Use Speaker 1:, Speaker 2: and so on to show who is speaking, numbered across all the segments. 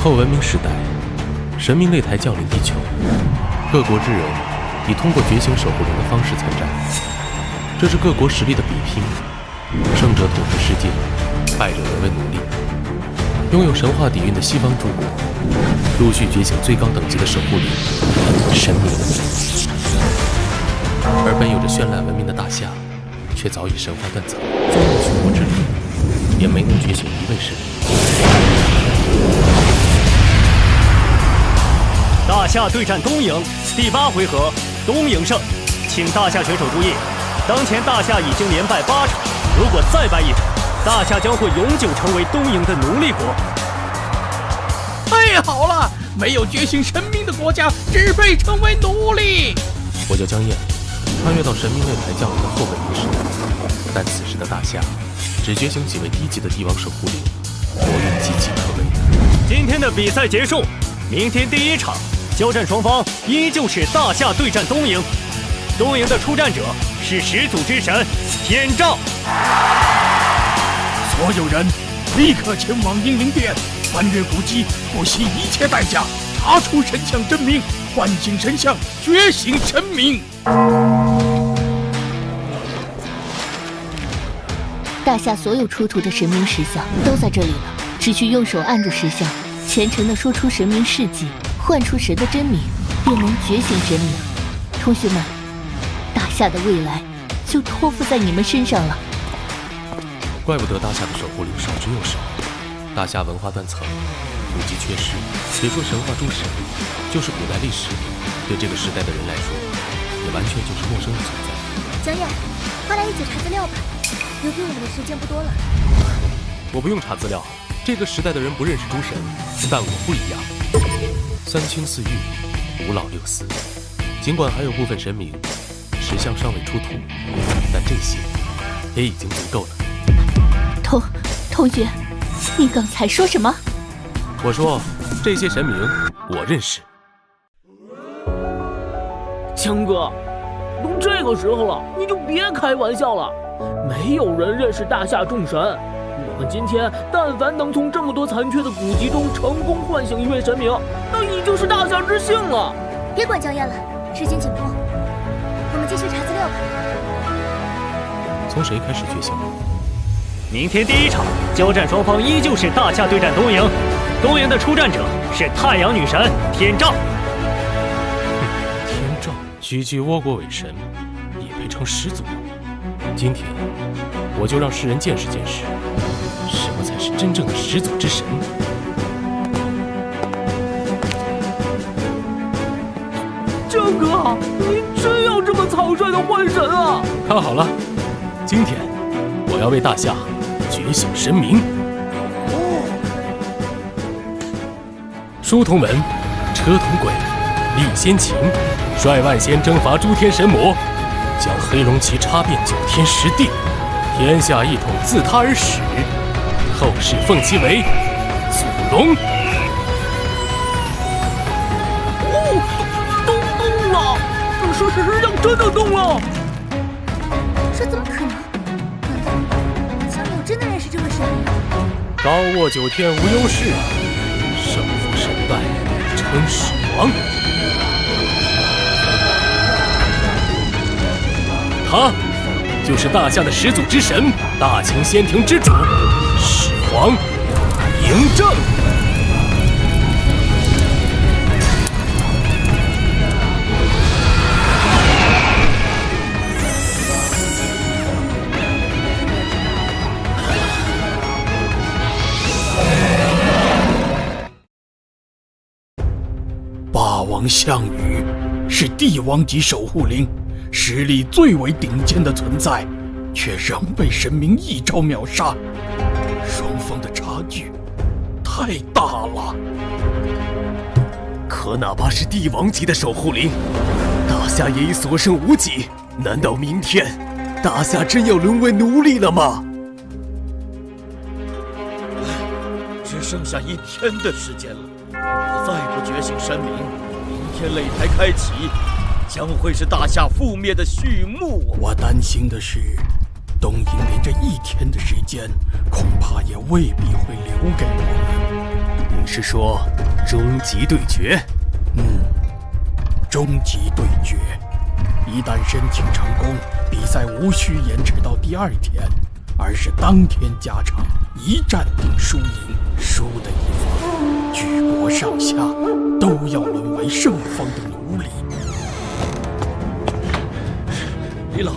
Speaker 1: 后文明时代，神明擂台降临地球，各国之人以通过觉醒守护灵的方式参战，这是各国实力的比拼。胜者统治世界，败者沦为奴隶。拥有神话底蕴的西方诸国，陆续觉醒最高等级的守护灵神明，而本有着绚烂文明的大夏，却早已神魂断层，纵用许国之力，也没能觉醒一位神明。
Speaker 2: 大夏对战东瀛第8回合，东瀛胜，请大夏选手注意，当前大夏已经连败8场，如果再败1场，大夏将会永久成为东瀛的奴隶国。
Speaker 3: 太好了，没有觉醒神明的国家只配成为奴隶。
Speaker 1: 我叫江燕，穿越到神明擂台降临的后文明时代，但此时的大夏只觉醒几位低级的帝王守护灵，国运岌岌可危。
Speaker 2: 今天的比赛结束，明天第1场交战双方依旧是大夏对战东瀛，东瀛的出战者是始祖之神天照。
Speaker 3: 所有人立刻前往英灵殿，翻阅古迹，不惜一切代价查出神像真名，唤醒神像，觉醒神明。
Speaker 4: 大夏所有出土的神明石像都在这里了，只需用手按住石像，虔诚地说出神明事迹，唤出神的真名，便能觉醒神明。同学们，大夏的未来就托付在你们身上了。
Speaker 1: 怪不得大夏的守护灵少之又少，大夏文化断层，古籍缺失，别说神话诸神，就是古代历史，对这个时代的人来说，也完全就是陌生的存在。
Speaker 5: 江燕，快来一起查资料吧，留给我们的时间不多了。
Speaker 1: 我不用查资料，这个时代的人不认识诸神，但我不一样。3清4御，5老6死，尽管还有部分神明石像尚未出土，但这些也已经足够了。
Speaker 4: 同学，你刚才说什么？
Speaker 1: 我说这些神明我认识。
Speaker 6: 江哥，都这个时候了，你就别开玩笑了。没有人认识大夏众神，我们今天但凡能从这么多残缺的古籍中成功唤醒一位神明，那已经是大夏之幸了。
Speaker 5: 别管江燕了，时间紧迫，我们继续查资料吧。
Speaker 1: 从谁开始觉醒？
Speaker 2: 明天第1场交战双方依旧是大夏对战东瀛，东瀛的出战者是太阳女神天照。
Speaker 1: 天照区区倭国伪神，也配称始祖？今天我就让世人见识见识，什么才是真正的始祖之神。
Speaker 6: 江哥，你真要这么草率的换神啊？
Speaker 1: 看好了，今天我要为大夏觉醒神明。书同文，车同轨，立先秦，率万仙征伐诸天神魔，将黑龙旗插遍9天10地，天下一统自他而始，后世奉其为祖龙。
Speaker 6: 动了！石像真的动了！
Speaker 5: 这怎么可能？难道江燕真的认识这位神明？
Speaker 1: 高卧9天无忧事，胜负胜败称始皇。他就是大夏的始祖之神，大秦仙庭之主，始皇嬴政。
Speaker 3: 霸王项羽是帝王级守护灵，实力最为顶尖的存在，却仍被神明一招秒杀，双方的差距太大了。
Speaker 7: 可哪怕是帝王级的守护灵，大夏也已所剩无几。难道明天大夏真要沦为奴隶了吗？
Speaker 8: 只剩下1天的时间了，如果再不觉醒神明，明天擂台开启，将会是大夏覆灭的序幕。
Speaker 3: 我担心的是，东瀛连这1天的时间，恐怕也未必会留给我们。
Speaker 7: 你是说终极对决？
Speaker 3: 终极对决，一旦申请成功，比赛无需延迟到第2天，而是当天加场，一战定输赢。输的一方，举国上下都要沦为胜方的奴隶。
Speaker 8: 李老，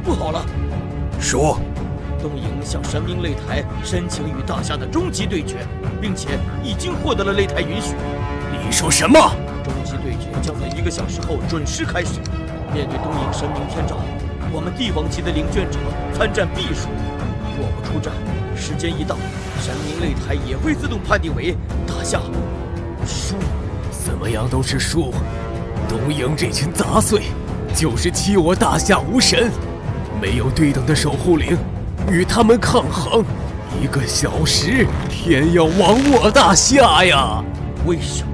Speaker 8: 不好了！
Speaker 3: 说，
Speaker 8: 东瀛向神明擂台申请与大夏的终极对决，并且已经获得了擂台允许。
Speaker 7: 你说什么？
Speaker 8: 终极对决将在1个小时后准时开始。面对东瀛神明天照，我们帝王级的领卷者参战必输。若不出战，时间一到，神明擂台也会自动判定为大夏输。
Speaker 7: 怎么样都是输。东瀛这群杂碎，就是欺我大夏无神，没有对等的守护灵，与他们抗衡，1个小时，天要亡我大夏呀！
Speaker 8: 为什么？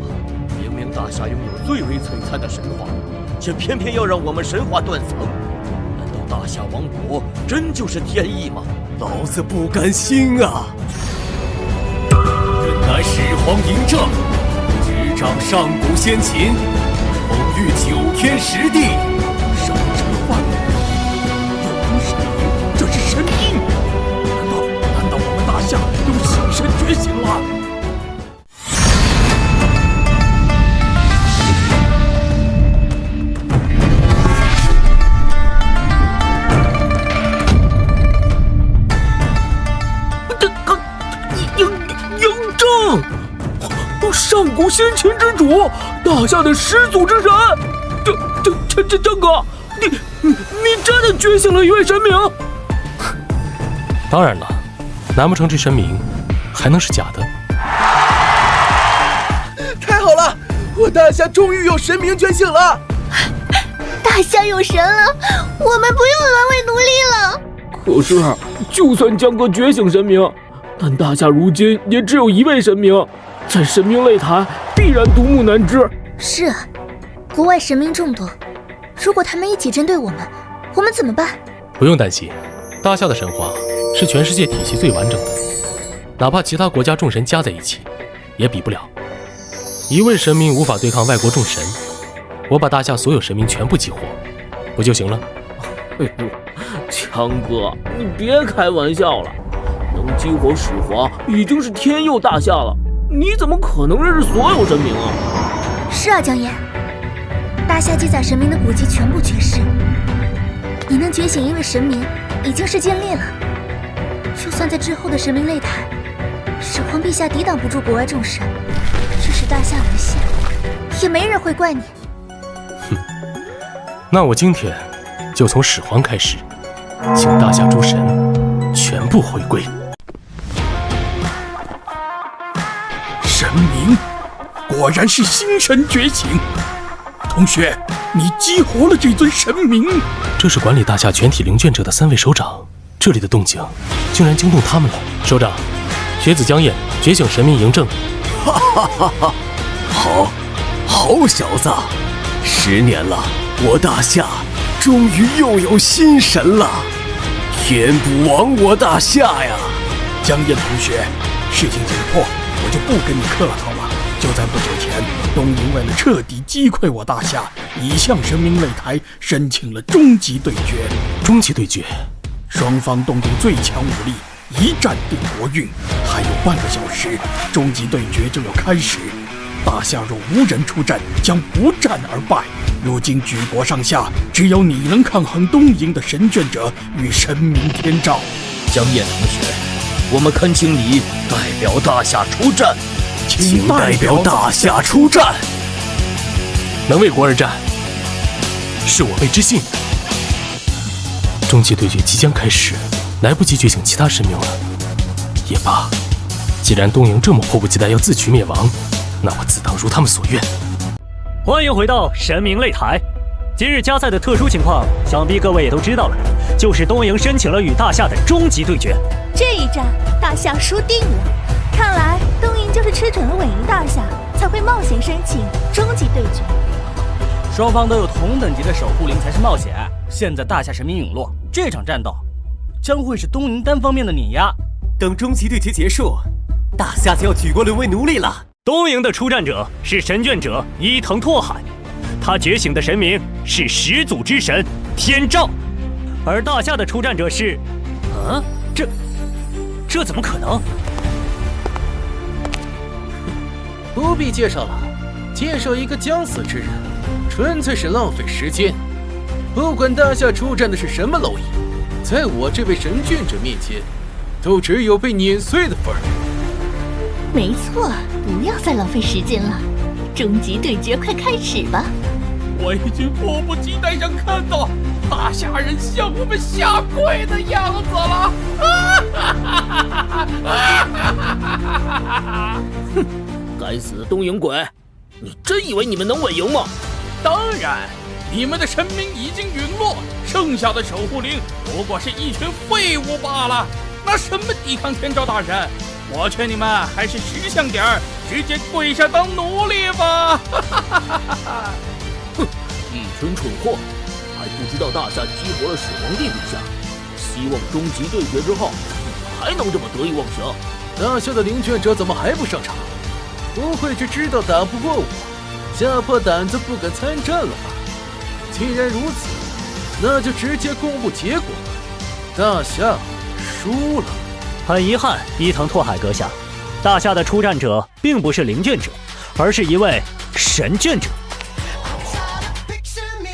Speaker 8: 明明大夏拥有最为璀璨的神话，却偏偏要让我们神话断层？难道大夏王国真就是天意吗？
Speaker 7: 老子不甘心啊！人乃始皇嬴政，执掌上古先秦，统御9天10地，
Speaker 3: 上者万古，有如神明，这是神明。难道我们大夏又醒神觉醒了？
Speaker 6: 上古先秦之主，大夏的始祖之神，郑哥，你真的觉醒了一位神明？
Speaker 1: 当然了，难不成这神明还能是假的？
Speaker 9: 太好了，我大夏终于有神明觉醒了！
Speaker 5: 大夏有神了，我们不用沦为奴隶了。
Speaker 6: 可是，就算江哥觉醒神明，但大夏如今也只有一位神明。在神明擂台必然独木难支。
Speaker 5: 是啊，国外神明众多，如果他们一起针对我们怎么办？
Speaker 1: 不用担心，大夏的神话是全世界体系最完整的，哪怕其他国家众神加在一起，也比不了。一位神明无法对抗外国众神，我把大夏所有神明全部激活，不就行了？
Speaker 6: 哎呦，强哥，你别开玩笑了，能激活始皇已经是天佑大夏了。你怎么可能认识所有神明啊？
Speaker 5: 是啊，江爷，大夏记载神明的古籍全部缺失，你能觉醒一位神明已经是尽力了。就算在之后的神明擂台，始皇陛下抵挡不住国外众神，致使大夏沦陷，也没人会怪你。
Speaker 1: 哼，那我今天就从始皇开始，请大夏诸神全部回归。
Speaker 3: 神明果然是星神觉醒。同学，你激活了这尊神明。
Speaker 1: 这是管理大夏全体灵卷者的3位首长，这里的动静竟然惊动他们了。首长，学子江燕觉醒神明嬴政。
Speaker 7: 哈哈哈哈！好小子，10年了，我大夏终于又有新神了，天不亡我大夏呀！
Speaker 3: 江燕同学，事情紧迫，我就不跟你客套了。就在不久前，东瀛为了彻底击溃我大夏，已向神明擂台申请了终极对决。
Speaker 1: 终极对决，
Speaker 3: 双方动用最强武力，一战定国运。还有半个小时，终极对决就要开始。大夏若无人出战，将不战而败。如今举国上下，只有你能抗衡东瀛的神卷者与神明天照。
Speaker 8: 江燕同学，我们恳请你代表大夏出战。
Speaker 7: 请代表大夏出战。
Speaker 1: 能为国而战，是我辈之幸。终极对决即将开始，来不及觉醒其他神明了。也罢，既然东瀛这么迫不及待要自取灭亡，那我自当如他们所愿。
Speaker 2: 欢迎回到神明擂台。今日加赛的特殊情况，想必各位也都知道了，就是东瀛申请了与大夏的终极对决。
Speaker 5: 这一战，大夏输定了。看来东瀛就是吃准了稳赢大夏，才会冒险申请终极对决。
Speaker 10: 双方都有同等级的守护灵才是冒险。现在大夏神明陨落，这场战斗将会是东瀛单方面的碾压。
Speaker 7: 等终极对决结束，大夏就要举国沦为奴隶了。
Speaker 2: 东瀛的出战者是神眷者伊藤拓海，他觉醒的神明是始祖之神天照，而大夏的出战者是，这怎么可能？
Speaker 9: 不必介绍了，介绍一个将死之人，纯粹是浪费时间。不管大夏出战的是什么蝼蚁，在我这位神眷者面前，都只有被碾碎的份儿。
Speaker 4: 没错，不要再浪费时间了，终极对决快开始吧！
Speaker 3: 我已经迫不及待想看到大夏人向我们下跪的样子了！
Speaker 6: 哼，该死的东瀛鬼，你真以为你们能稳赢吗？
Speaker 3: 当然，你们的神明已经陨落，剩下的守护灵不过是一群废物罢了。拿什么抵抗天照大神？我劝你们还是识相点儿，直接跪下当奴隶吧！
Speaker 6: 哼，一群蠢货，还不知道大夏激活了始皇帝陛下，希望终极对决之后，还能这么得意忘形？
Speaker 9: 大夏的领卷者怎么还不上场？不会是知道打不过我，吓破胆子不敢参战了吧？既然如此，那就直接公布结果。大夏输了。
Speaker 2: 很遗憾，伊藤拓海阁下，大夏的出战者并不是灵卷者，而是一位神卷者。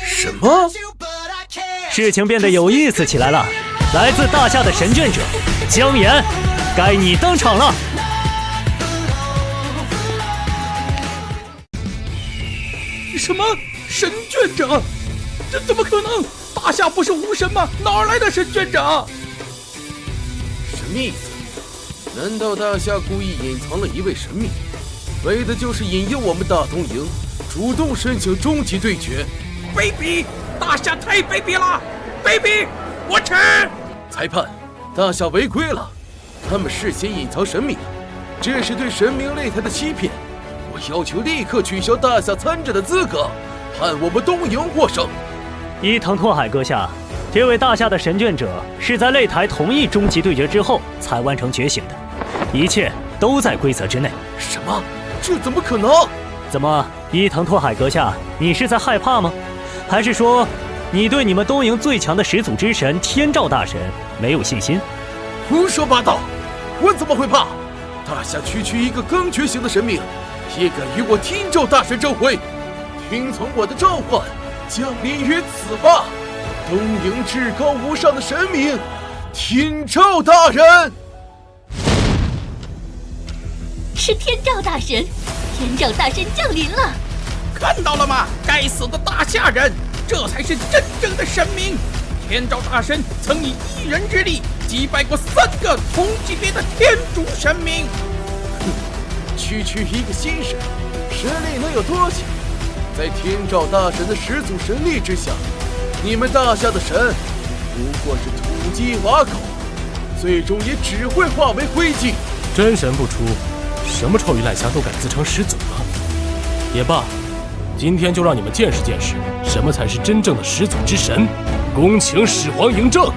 Speaker 9: 什么？
Speaker 2: 事情变得有意思起来了。来自大夏的神卷者姜岩，该你登场了。
Speaker 3: 什么神卷者？这怎么可能？大夏不是无神吗？哪来的神卷者？
Speaker 9: 什么意思？难道大夏故意隐藏了一位神明，为的就是引诱我们大东瀛主动申请终极对决？
Speaker 3: 卑鄙！大夏太卑鄙了！卑鄙！我耻！
Speaker 9: 裁判，大夏违规了，他们事先隐藏神明，这是对神明擂台的欺骗。我要求立刻取消大夏参战的资格，判我们东瀛获胜。
Speaker 2: 伊藤拓海阁下，这位大夏的神卷者是在擂台同意终极对决之后才完成觉醒的，一切都在规则之内。
Speaker 9: 什么？这怎么可能？
Speaker 2: 怎么，伊藤拓海阁下，你是在害怕吗？还是说，你对你们东瀛最强的始祖之神天照大神没有信心？
Speaker 9: 胡说八道！我怎么会怕？大夏区区一个刚觉醒的神明，也敢与我天照大神争辉？听从我的召唤，降临于此吧！东瀛至高无上的神明，天照大人！
Speaker 4: 是天照大神，天照大神降临了！
Speaker 3: 看到了吗？该死的大夏人，这才是真正的神明！天照大神曾以一人之力击败过3个同级别的天主神明。
Speaker 9: 哼，区一个新神，实力能有多强？在天照大神的始祖神力之下，你们大夏的神不过是土鸡瓦狗，最终也只会化为灰烬。
Speaker 1: 真神不出，什么臭鱼烂虾都敢自称始祖了。也罢，今天就让你们见识见识，什么才是真正的始祖之神。恭请始皇嬴政。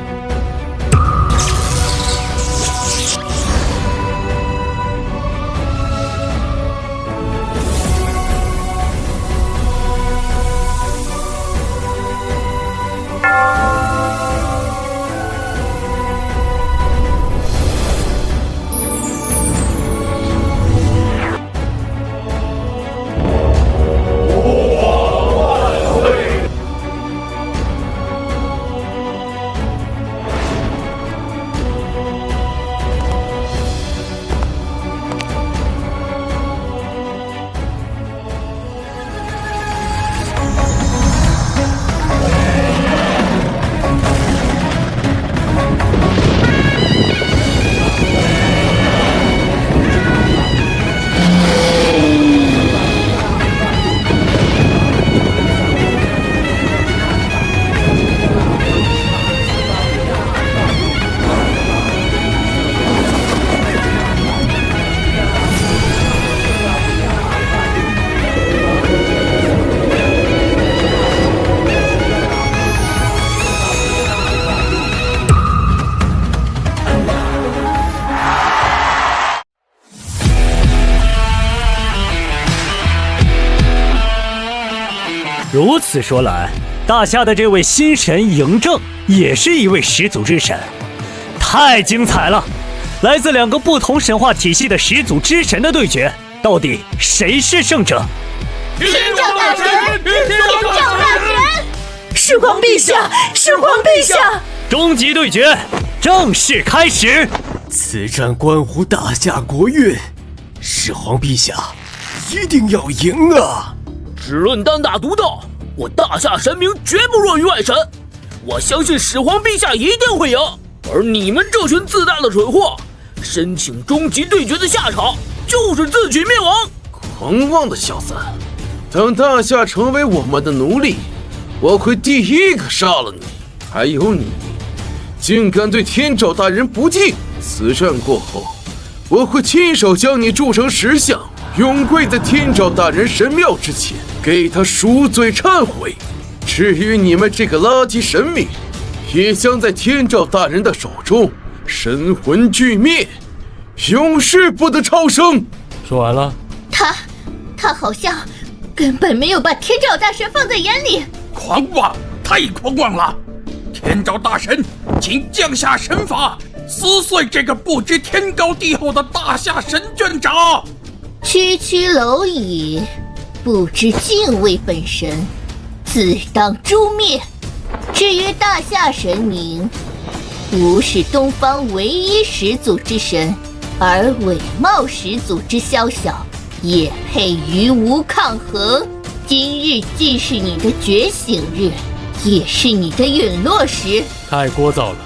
Speaker 2: 如此说来，大夏的这位新神嬴政也是一位始祖之神，太精彩了！来自2个不同神话体系的始祖之神的对决，到底谁是胜者？
Speaker 5: 天照大神，天照大神！
Speaker 11: 始皇陛下，始皇陛下！
Speaker 2: 终极对决正式开始。
Speaker 7: 此战关乎大夏国运，始皇陛下一定要赢啊！
Speaker 6: 只论单打独斗，我大夏神明绝不弱于外神。我相信始皇陛下一定会赢，而你们这群自大的蠢货，申请终极对决的下场就是自取灭亡。
Speaker 9: 狂妄的小子！当大夏成为我们的奴隶，我会第一个杀了你。还有你，竟敢对天照大人不敬！此战过后，我会亲手将你铸成石像，永跪在天照大人神庙之前，给他赎罪忏悔。至于你们这个垃圾神明，也将在天照大人的手中神魂俱灭，永世不得超生。
Speaker 1: 说完了。
Speaker 4: 他好像根本没有把天照大神放在眼里。
Speaker 3: 狂妄，太狂妄了！天照大神，请降下神法，撕碎这个不知天高地厚的大夏神眷长！
Speaker 4: 区区蝼蚁，不知敬畏本神，自当诛灭。至于大夏神明，不是东方唯一始祖之神，而伪冒始祖之宵小，也配与吾抗衡。今日既是你的觉醒日，也是你的陨落时。
Speaker 1: 太聒噪了！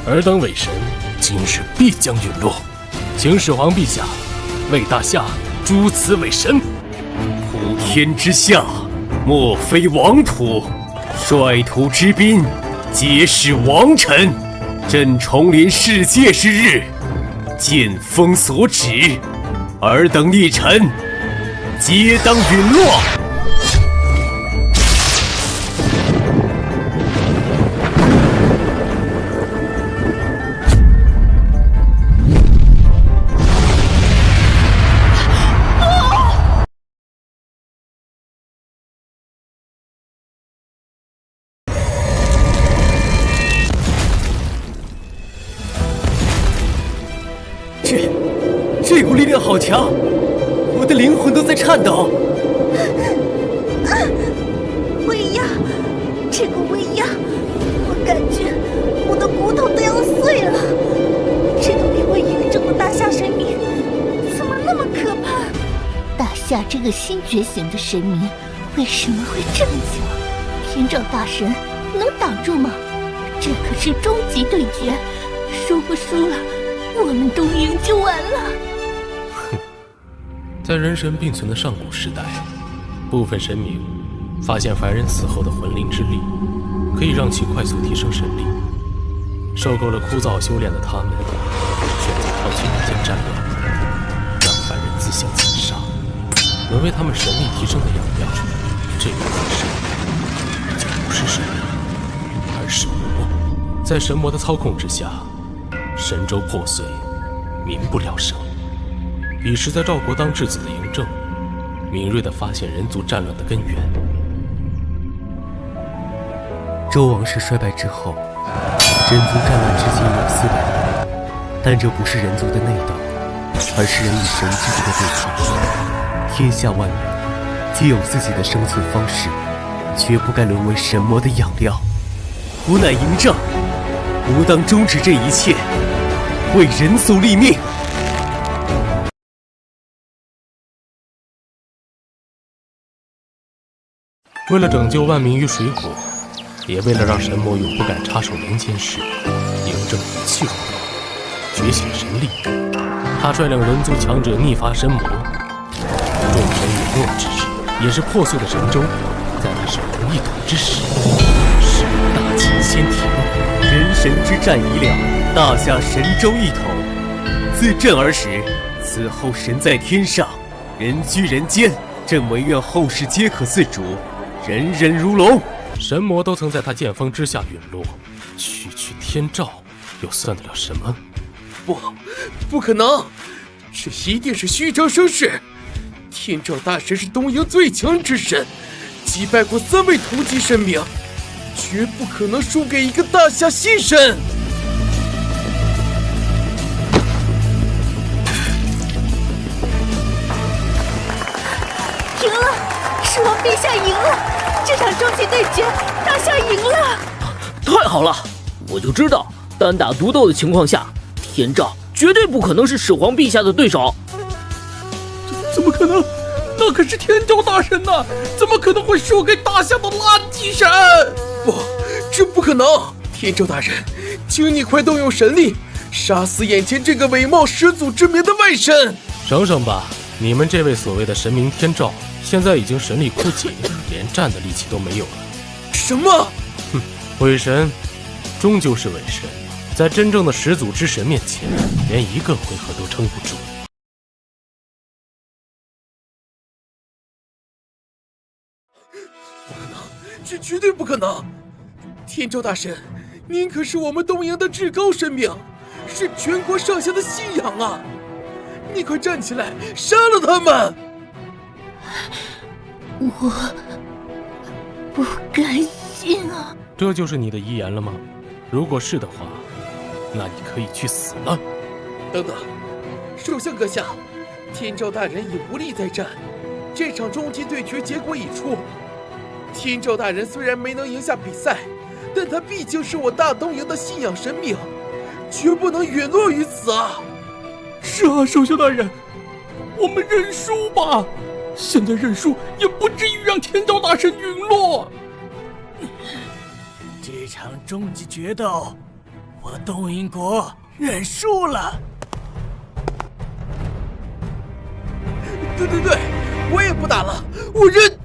Speaker 1: 尔等伪神，今日必将陨落。请始皇陛下为大夏诛此伪神。
Speaker 7: 普天之下，莫非王土，率土之滨，皆是王臣。朕重临世界之日，剑锋所指，尔等逆臣，皆当陨落。这股力量好强，我的灵魂都在颤抖。
Speaker 11: 威压，这个威压，我感觉我的骨头都要碎了。这个名为嬴政的大夏神明，怎么那么可怕？
Speaker 4: 大夏这个新觉醒的神明，为什么会这么强？天照大神能挡住吗？这可是终极对决，如果输了，我们东瀛就完了。
Speaker 1: 在人神并存的上古时代，部分神明发现凡人死后的魂灵之力可以让其快速提升神力。受够了枯燥修炼的他们，选择抛弃人间战乱，让凡人自相残杀，沦为他们神力提升的养料。这个神已经不是神力，而是魔。在神魔的操控之下，神州破碎，民不聊生。彼时在赵国当质子的嬴政，敏锐地发现人族战乱的根源。
Speaker 7: 周王室衰败之后，人族战乱至今有400年，但这不是人族的内斗，而是人与神之间的对抗。天下万人皆有自己的生存方式，绝不该沦为神魔的养料。吾乃嬴政，吾当终止这一切，为人族立命。
Speaker 1: 为了拯救万民于水火，也为了让神魔永不敢插手人间事，嬴政武器rom动，觉醒神力。他率领人族强者逆伐神魔，众神陨落之日，也是破碎的神州在他手中一统之时。时大秦先停，
Speaker 7: 人神之战已了，大夏神州一统。自朕而始，此后神在天上，人居人间。朕唯愿后世皆可自主，人人如龙。
Speaker 1: 神魔都曾在他剑锋之下陨落，区区天照又算得了什么？
Speaker 9: 不可能，这一定是虚张声势。天照大神是东瀛最强之神，击败过3位同级神明，绝不可能输给一个大夏新神。
Speaker 11: 赢了！狮王陛下赢了！这场终极对决，大夏赢了！
Speaker 6: 太好了！我就知道，单打独斗的情况下，天照绝对不可能是始皇陛下的对手。
Speaker 3: 怎么可能？那可是天照大神呐，怎么可能会输给大夏的垃圾神？
Speaker 9: 不，这不可能！天照大人，请你快动用神力，杀死眼前这个伪冒始祖之名的外神！
Speaker 1: 省省吧，你们这位所谓的神明天照，现在已经神力枯竭，连站的力气都没有了。
Speaker 9: 什么？
Speaker 1: 哼，伪神终究是伪神，在真正的始祖之神面前，连一个回合都撑不住。
Speaker 9: 不可能，这绝对不可能！天照大神，您可是我们东瀛的至高神明，是全国上下的信仰啊！你快站起来，杀了他们！
Speaker 4: 我不甘心啊！
Speaker 1: 这就是你的遗言了吗？如果是的话，那你可以去死了。
Speaker 9: 等等，首相阁下，天照大人已无力再战，这场终极对决结果已出。天照大人虽然没能赢下比赛，但他毕竟是我大东瀛的信仰神明，绝不能陨落于此啊！
Speaker 3: 是啊，首相大人，我们认输吧。现在认输也不至于让天照大神陨落。
Speaker 2: 这场终极决斗，我东瀛国认输了。
Speaker 9: 对，我也不打了，我认。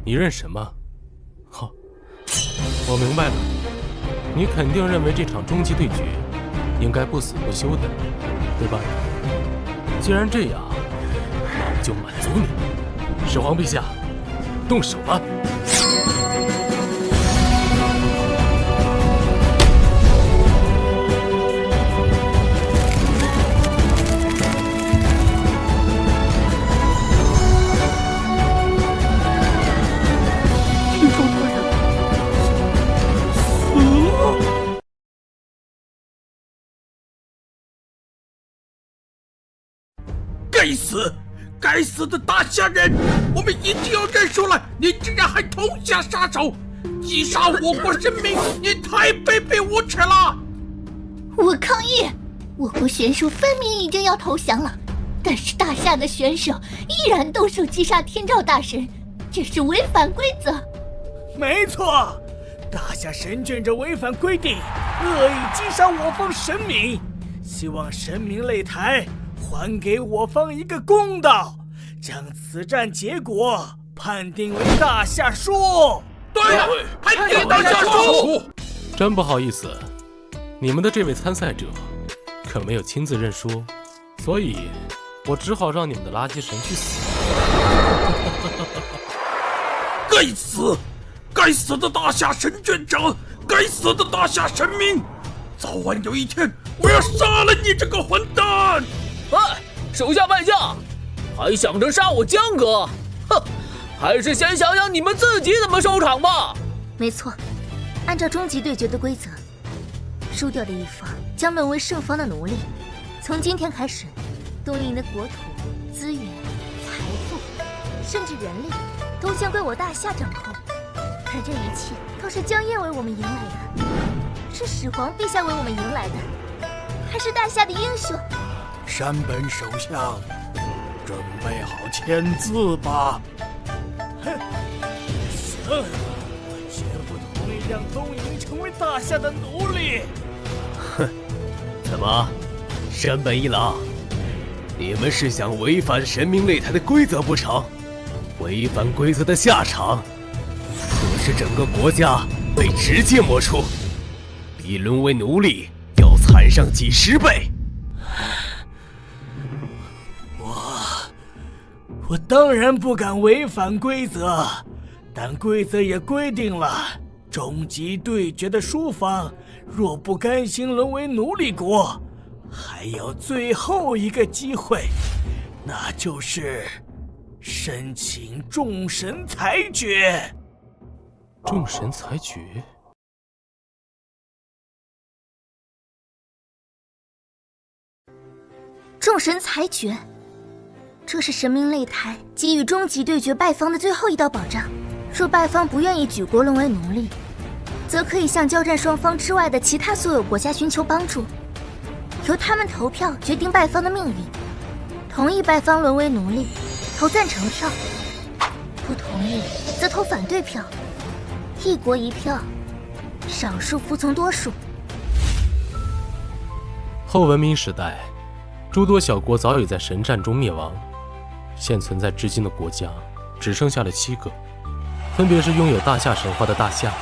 Speaker 1: 你认什么？好，我明白了，你肯定认为这场终极对决应该不死不休的，对吧？既然这样，那我就满足你。始皇陛下，动手吧！
Speaker 3: 该死的大夏人！我们一定要认输了！你竟然还痛下杀手，击杀我国神明，你太卑鄙无耻了！
Speaker 4: 我抗议！我国选手分明已经要投降了，但是大夏的选手依然动手击杀天照大神，这是违反规则。
Speaker 2: 没错，大夏神眷者违反规定，恶意击杀我方神明，希望神明擂台还给我方一个公道，将此战结果判定为大夏输。
Speaker 3: 对，判定大夏输。
Speaker 1: 真不好意思，你们的这位参赛者可没有亲自认输，所以我只好让你们的垃圾神去死。
Speaker 3: 该死的大夏神眷者，该死的大夏神明，早晚有一天我要杀了你这个混蛋！
Speaker 6: 哎，手下败将，还想着杀我江哥？哼，还是先想想你们自己怎么收场吧。
Speaker 5: 没错，按照终极对决的规则，输掉的一方将沦为胜方的奴隶。从今天开始，东瀛的国土、资源、财富，甚至人力，都将归我大夏掌控。可这一切都是江燕为我们迎来的，是始皇陛下为我们迎来的，还是大夏的英雄？
Speaker 3: 山本首相，准备好签字吧。
Speaker 2: 哼，行，我绝不同意让东瀛成为大夏的奴隶。
Speaker 7: 哼，怎么，山本一郎，你们是想违反神明擂台的规则不成？违反规则的下场，可是整个国家被直接抹除，比沦为奴隶要惨上几十倍。
Speaker 2: 我当然不敢违反规则，但规则也规定了，终极对决的输方若不甘心沦为奴隶国，
Speaker 3: 还有最后一个机会，那就是申请众神裁决。
Speaker 1: 众神裁决？
Speaker 5: 众神裁决，这是神明擂台给予终极对决败方的最后一道保障。若败方不愿意举国沦为奴隶，则可以向交战双方之外的其他所有国家寻求帮助，由他们投票决定败方的命运。同意败方沦为奴隶，投赞成票；不同意，则投反对票。一国一票，少数服从多数。
Speaker 1: 后文明时代，诸多小国早已在神战中灭亡，现存在至今的国家只剩下了7个，分别是拥有大夏神话的大夏、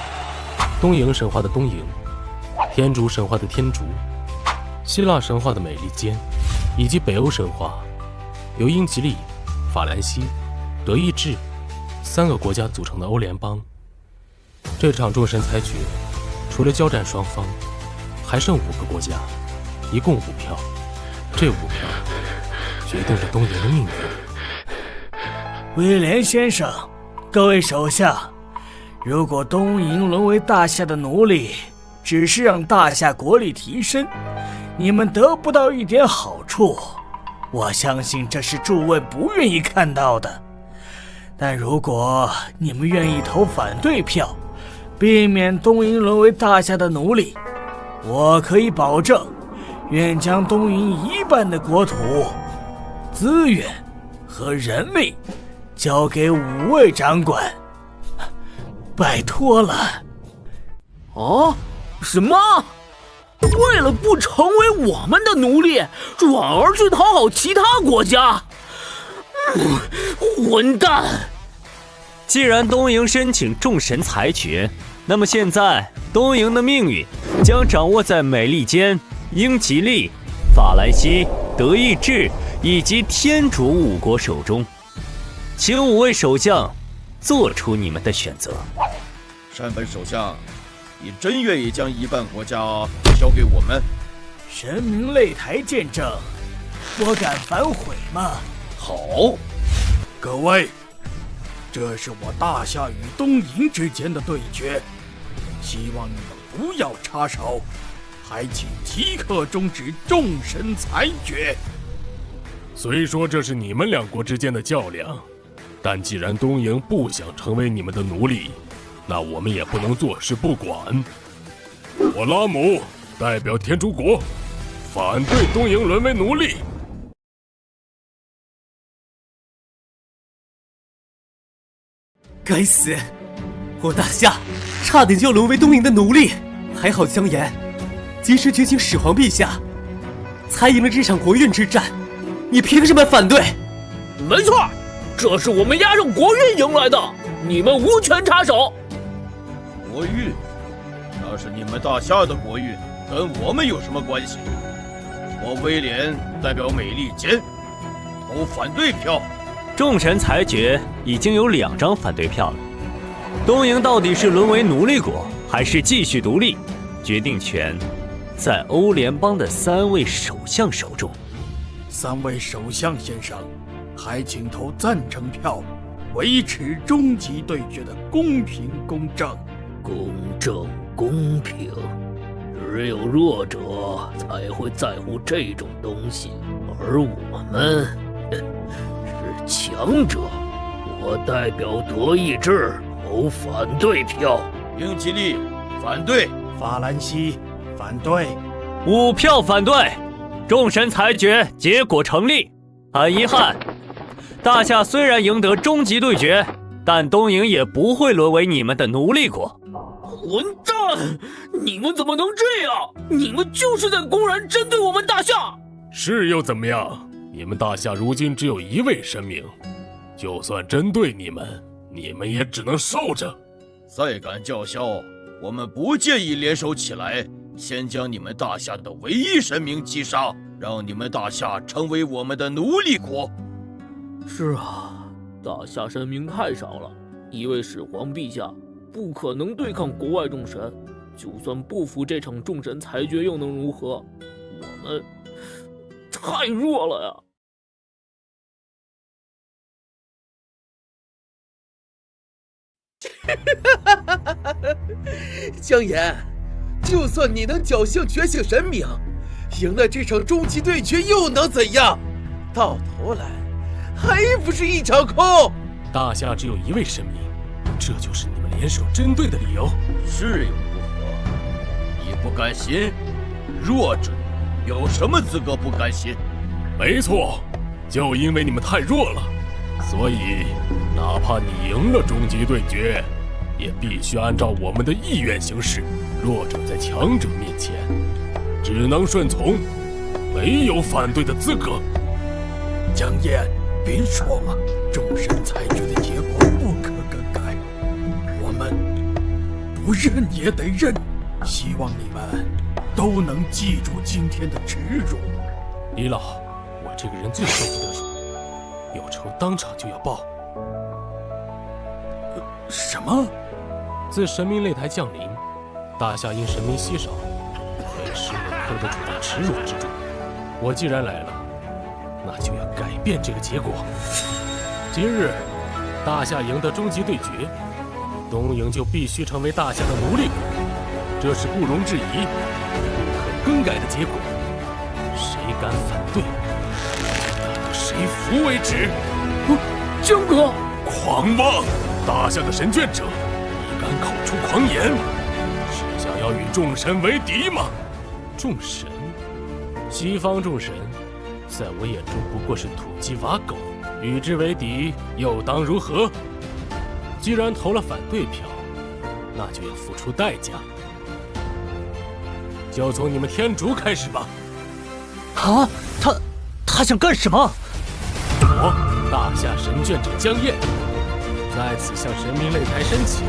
Speaker 1: 东瀛神话的东瀛、天竺神话的天竺、希腊神话的美利坚，以及北欧神话由英吉利、法兰西、德意志3个国家组成的欧联邦。这场众神裁决，除了交战双方，还剩5个国家，一共5票。这5票决定着东瀛的命运。
Speaker 3: 威廉先生，各位手下，如果东瀛沦为大夏的奴隶，只是让大夏国力提升，你们得不到一点好处，我相信这是诸位不愿意看到的。但如果你们愿意投反对票，避免东瀛沦为大夏的奴隶，我可以保证，愿将东瀛一半的国土、资源和人力交给5位掌管。拜托了。
Speaker 6: 啊？什么？为了不成为我们的奴隶，转而去讨好其他国家？混蛋！
Speaker 2: 既然东瀛申请众神裁决，那么现在东瀛的命运将掌握在美利坚、英吉利、法兰西、德意志以及天竺5国手中，请5位首相做出你们的选择。
Speaker 8: 山本首相，你真愿意将一半国家交给我们？
Speaker 3: 神明擂台见证，我敢反悔吗？
Speaker 8: 好，
Speaker 3: 各位，这是我大夏与东瀛之间的对决，希望你们不要插手，还请即刻终止众神裁决。
Speaker 12: 虽说这是你们2国之间的较量，但既然东瀛不想成为你们的奴隶，那我们也不能坐视不管。我拉姆代表天竺国，反对东瀛沦为奴隶。
Speaker 7: 该死！我大夏差点就要沦为东瀛的奴隶，还好姜岩及时觉醒始皇陛下，才赢了这场国运之战。你凭什么反对？
Speaker 6: 没错，这是我们押上国运赢来的，你们无权插手。
Speaker 8: 国运？那是你们大夏的国运，跟我们有什么关系？我威廉代表美利坚投反对票。
Speaker 2: 众神裁决已经有2张反对票了。东瀛到底是沦为奴隶国，还是继续独立，决定权在欧联邦的3位首相手中。
Speaker 3: 3位首相先生，还请投赞成票，维持终极对决的公平公正。
Speaker 6: 公正公平，只有弱者才会在乎这种东西，而我们是强者。我代表德意志投反对票。
Speaker 8: 英吉利反对。
Speaker 3: 法兰西反对。
Speaker 2: 5票反对，众神裁决结果成立。很遗憾，大夏虽然赢得终极对决，但东瀛也不会沦为你们的奴隶国。
Speaker 6: 混蛋！你们怎么能这样？你们就是在公然针对我们大夏！
Speaker 12: 是又怎么样？你们大夏如今只有1位神明，就算针对你们，你们也只能受着。
Speaker 8: 再敢叫嚣，我们不介意联手起来，先将你们大夏的唯一神明击杀，让你们大夏成为我们的奴隶国。
Speaker 6: 是啊，大夏神明太少了，1位始皇陛下不可能对抗国外众神，就算不服这场众神裁决又能如何？我们太弱了呀！
Speaker 9: 姜岩，就算你能侥幸觉醒神明，赢了这场终极对决又能怎样？到头来还不是一场空。
Speaker 1: 大夏只有一位神明，这就是你们联手针对的理由。
Speaker 8: 是又如何？你不甘心？弱者有什么资格不甘心？
Speaker 12: 没错，就因为你们太弱了，所以哪怕你赢了终极对决，也必须按照我们的意愿行事。弱者在强者面前，只能顺从，没有反对的资格。
Speaker 3: 姜燕，别说了，众神裁决的结果不可更改，我们不认也得认。希望你们都能记住今天的耻辱。
Speaker 1: 李老，我这个人最受不得辱，有仇当场就要报。
Speaker 3: 什么？
Speaker 1: 自神明擂台降临，大夏因神明稀少，被时刻刻地处在耻辱之中。我既然来了，那就要改变这个结果。今日大夏赢得终极对决，东瀛就必须成为大夏的奴隶国，这是不容置疑、不可更改的结果。谁敢反对，就打到谁服为止。
Speaker 6: 姜哥，
Speaker 12: 狂妄！大夏的神眷者，你敢口出狂言，是想要与众神为敌吗？
Speaker 1: 众神，西方众神，在我眼中不过是土鸡瓦狗，与之为敌又当如何？既然投了反对票，那就要付出代价。就从你们天竺开始吧。
Speaker 2: 啊，他想干什么？
Speaker 1: 我大夏神眷者姜燕，在此向神明擂台申请，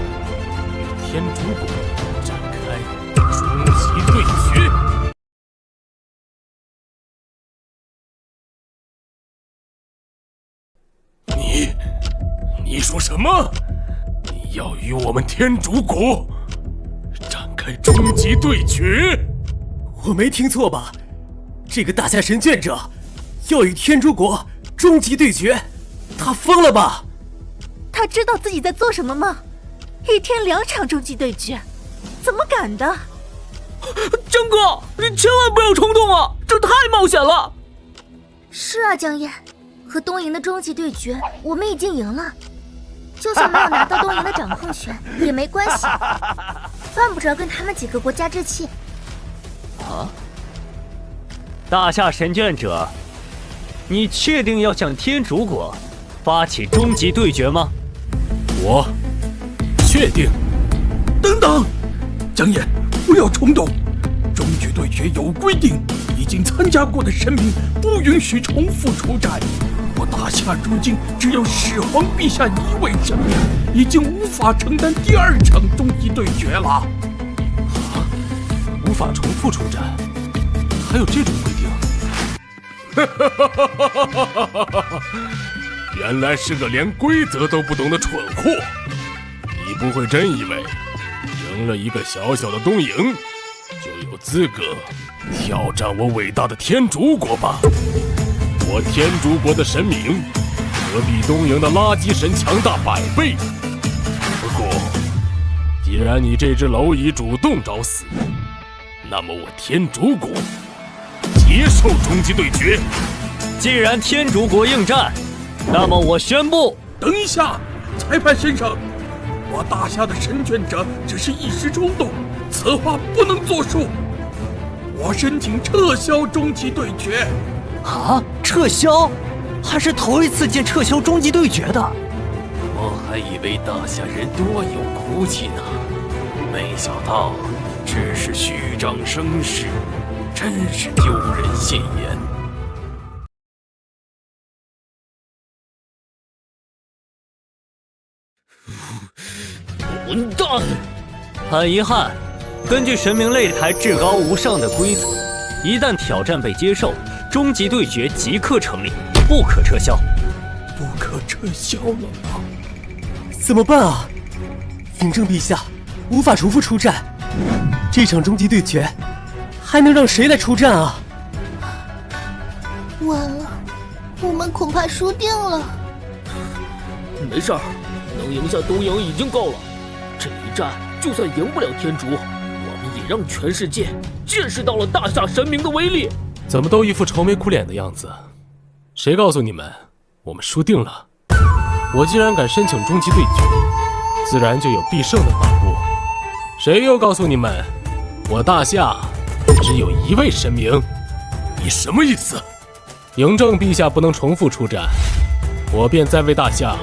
Speaker 1: 与天竺国展开终极对决。
Speaker 12: 你说什么？你要与我们天竺国展开终极对决？
Speaker 7: 我没听错吧？这个大夏神眷者要与天竺国终极对决，他疯了吧？
Speaker 11: 他知道自己在做什么吗？一天2场终极对决，怎么敢的？
Speaker 6: 姜哥，你千万不要冲动啊，这太冒险了。
Speaker 5: 是啊，姜燕，和东瀛的终极对决，我们已经赢了。就算没有拿到东瀛的掌控权也没关系，犯不着跟他们几个国家置气。
Speaker 2: 啊！大夏神眷者，你确定要向天竺国发起终极对决吗？
Speaker 1: 我确定。
Speaker 3: 等等，姜燕，不要冲动。终极对决有规定，已经参加过的神明不允许重复出战。我大夏如今只有始皇陛下1位神明，已经无法承担第2场终极对决了。
Speaker 1: 啊，无法重复出战，还有这种规定？
Speaker 12: 原来是个连规则都不懂的蠢货！你不会真以为赢了一个小小的东瀛，就有资格挑战我伟大的天竺国吧？我天竺国的神明可比东瀛的垃圾神强大100倍。不过，既然你这只蝼蚁主动找死，那么我天竺国接受终极对决。
Speaker 2: 既然天竺国应战，那么我宣布。
Speaker 3: 等一下，裁判先生，我大夏的神眷者只是一时冲动，此话不能作数。我申请撤销终极对决。
Speaker 2: 啊，撤销？还是头一次见撤销终极对决的。
Speaker 7: 我还以为大夏人多有骨气呢，没想到只是虚张声势，真是丢人现眼。
Speaker 2: 混蛋！很遗憾，根据神明擂台至高无上的规则，一旦挑战被接受，终极对决即刻成立，不可撤销。
Speaker 3: 不可撤销了吗？
Speaker 7: 怎么办啊？嬴政陛下无法重复出战，这场终极对决还能让谁来出战啊？
Speaker 4: 完了，我们恐怕输定了。
Speaker 6: 没事儿，能赢下东瀛已经够了。这一战就算赢不了天竺，我们也让全世界见识到了大夏神明的威力。
Speaker 1: 怎么都一副愁眉苦脸的样子？谁告诉你们我们输定了？我既然敢申请终极对决，自然就有必胜的把握。谁又告诉你们我大夏只有一位神明？
Speaker 12: 你什么意思？
Speaker 1: 嬴政陛下不能重复出战，我便再为大夏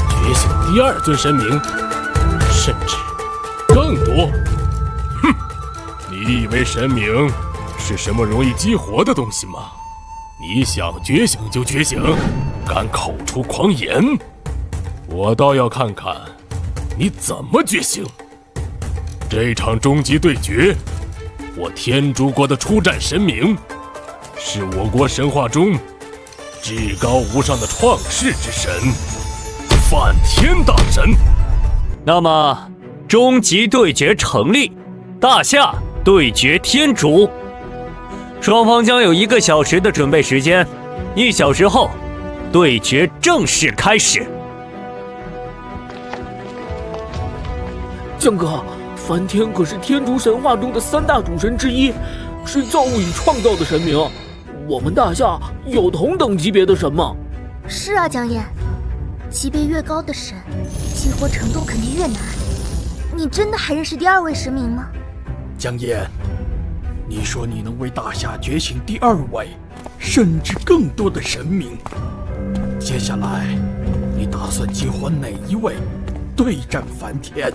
Speaker 1: 觉醒第2尊神明，甚至更多。
Speaker 12: 哼，你以为神明是什么容易激活的东西吗？你想觉醒就觉醒，敢口出狂言，我倒要看看你怎么觉醒。这场终极对决，我天竺国的出战神明是我国神话中至高无上的创世之神梵天大神。
Speaker 2: 那么终极对决成立，大夏对决天竺，双方将有1个小时的准备时间，1小时后对决正式开始。
Speaker 6: 江哥，梵天可是天竺神话中的3大主神之一，是造物与创造的神明。我们大夏有同等级别的神吗？
Speaker 5: 是啊，江琰，级别越高的神，激活程度肯定越难。你真的还认识第2位神明吗？
Speaker 3: 江琰，你说你能为大夏觉醒第2位，甚至更多的神明。接下来，你打算激活哪一位对战梵天？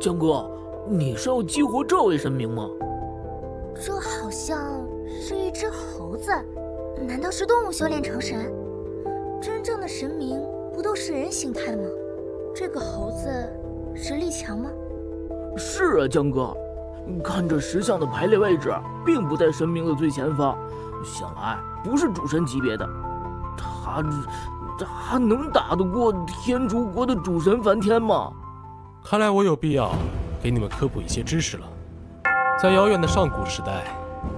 Speaker 6: 江哥，你是要激活这位神明吗？
Speaker 5: 这好像是一只猴子，难道是动物修炼成神？真正的神明不都是人形态的吗？这个猴子实力强吗？
Speaker 6: 是啊，江哥，看这石像的排列位置，并不在神明的最前方，想来不是主神级别的。他能打得过天竺国的主神梵天吗？
Speaker 1: 看来我有必要给你们科普一些知识了。在遥远的上古时代，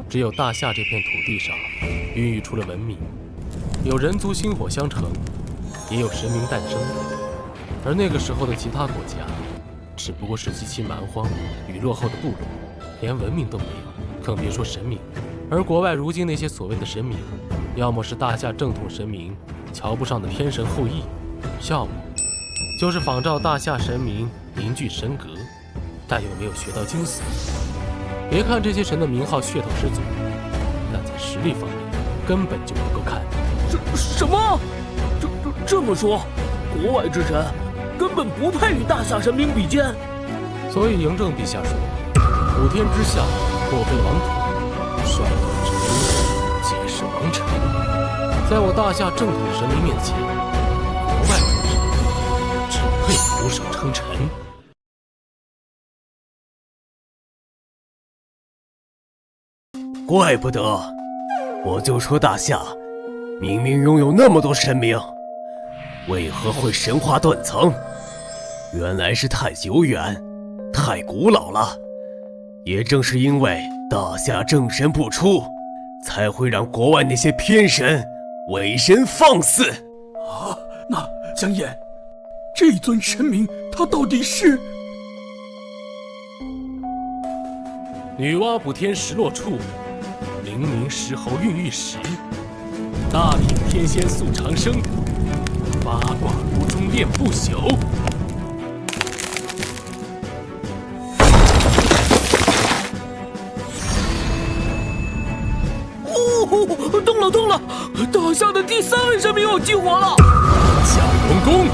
Speaker 1: 只有大夏这片土地上孕育出了文明，有人族薪火相承，也有神明诞生。而那个时候的其他国家，只不过是极其蛮荒与落后的部落，连文明都没有，更别说神明。而国外如今那些所谓的神明，要么是大夏正统神明瞧不上的偏神后裔，要么就是仿照大夏神明凝聚神格，但又没有学到精髓。别看这些神的名号噱头十足，但在实力方面根本就不够看。
Speaker 6: 什么？这么说，国外之神根本不配与大夏神明比肩。
Speaker 1: 所以嬴政陛下说，普天之下莫非王土，率土之滨皆是王臣。在我大夏正统神明面前，国外之神只配俯首称臣。
Speaker 7: 怪不得，我就说大夏明明拥有那么多神明，为何会神话断层？原来是太久远，太古老了。也正是因为大夏正神不出，才会让国外那些偏神伪神放肆。
Speaker 3: 啊，那江琰，这尊神明他到底是？
Speaker 1: 女娲补天石落处，灵明石猴孕育时，大品天仙速长生，八卦炉中炼不朽。
Speaker 6: 动了！大夏的第3位神明要激活了！
Speaker 12: 降龙宫，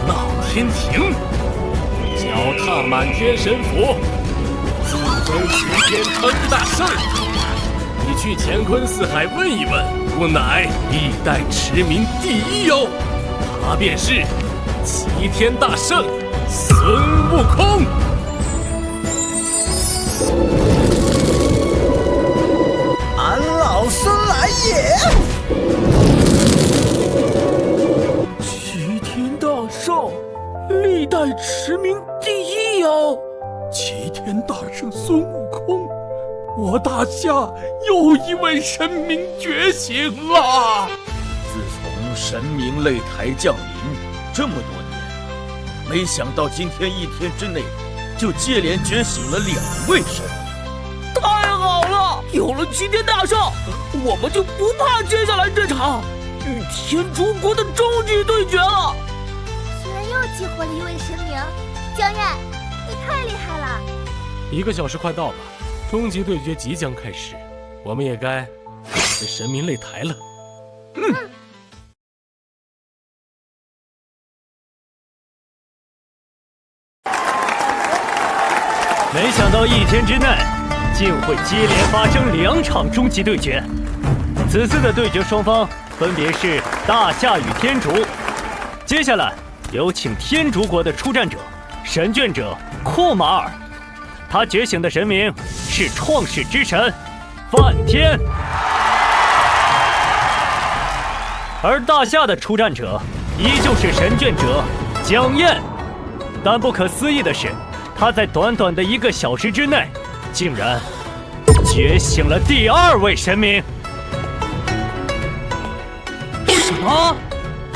Speaker 12: 闹天庭，脚踏满天神佛，自封齐天称大圣。你去乾坤四海问一问，我乃历代驰名第1哟，他便是齐天大圣孙悟空。
Speaker 8: 俺老孙来也！
Speaker 3: 驰名第一哟！齐天大圣孙悟空，我大夏又一位神明觉醒了。
Speaker 8: 自从神明擂台降临这么多年，没想到今天一天之内就接连觉醒了2位神明。
Speaker 6: 太好了，有了齐天大圣，我们就不怕接下来这场与天竺国的终极对决了。
Speaker 5: 居然又激活了一位神明，江燕，你太厉害了
Speaker 1: ！1个小时快到了，终极对决即将开始，我们也该准备神明擂台了。
Speaker 2: 没想到一天之内，竟会接连发生2场终极对决。此次的对决双方分别是大夏与天竺。接下来有请天竺国的出战者神眷者库马尔，他觉醒的神明是创世之神梵天。而大夏的出战者依旧是神眷者江燕，但不可思议的是，他在短短的1个小时之内，竟然觉醒了第2位神明。
Speaker 10: 什么？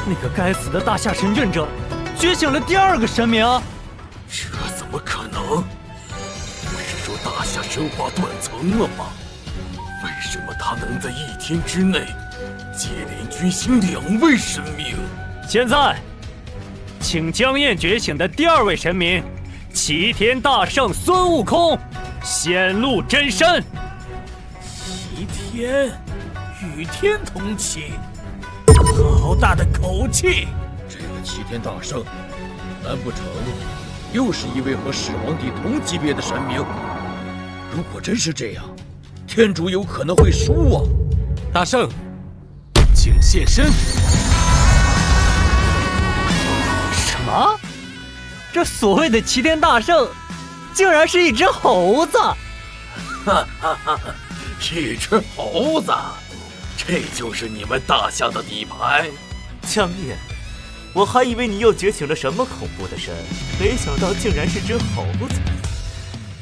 Speaker 10: 那个该死的大夏神眷者觉醒了第2个神明？
Speaker 3: 这怎么可能？不是说大夏神话断层了吗？为什么他能在1天之内接连觉醒2位神明？
Speaker 2: 现在，请江燕觉醒的第2位神明齐天大圣孙悟空显露真身。
Speaker 3: 齐天与天同期，好大的口气！
Speaker 8: 这个齐天大圣，难不成又是一位和始皇帝同级别的神明？如果真是这样，天竺有可能会输啊！
Speaker 1: 大圣，请现身。
Speaker 10: 什么？这所谓的齐天大圣，竟然是一只猴子！
Speaker 3: 哈哈哈！一只猴子，这就是你们大夏的底牌？
Speaker 13: 江燕，我还以为你又觉醒了什么恐怖的神，没想到竟然是只猴子。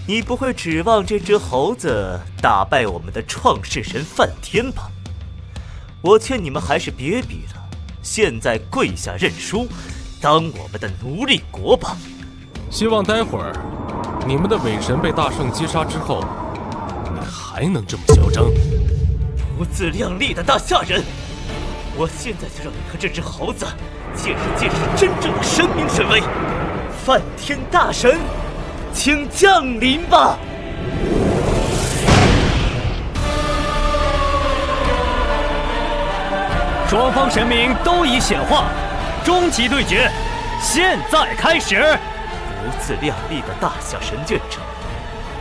Speaker 13: 你不会指望这只猴子打败我们的创世神梵天吧？我劝你们还是别比了，现在跪下认输，当我们的奴隶国吧。
Speaker 1: 希望待会儿你们的伪神被大圣击杀之后，你还能这么嚣张。
Speaker 13: 不自量力的大夏人，我现在就让你和这只猴子见识真正的神明神威。梵天大神，请降临吧！
Speaker 2: 双方神明都已显化，终极对决现在开始。
Speaker 13: 不自量力的大夏神眷者，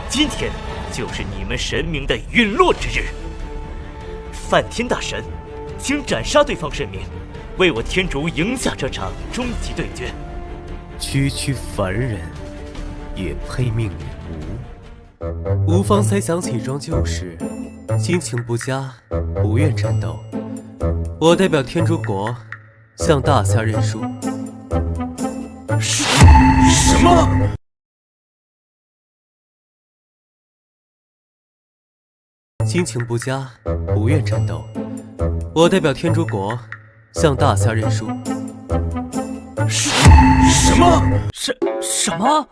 Speaker 13: 今天就是你们神明的陨落之日。梵天大神，请斩杀对方神明，为我天竺赢下这场终极对决。
Speaker 7: 区区凡人也配命你吴？吴方才想起一桩旧事，心情不佳，不愿战斗。我代表天竺国向大夏认输。
Speaker 3: 什么？
Speaker 7: 心情不佳，不愿战斗。我代表天竺国向大夏认输。
Speaker 3: 什么？
Speaker 10: 什么？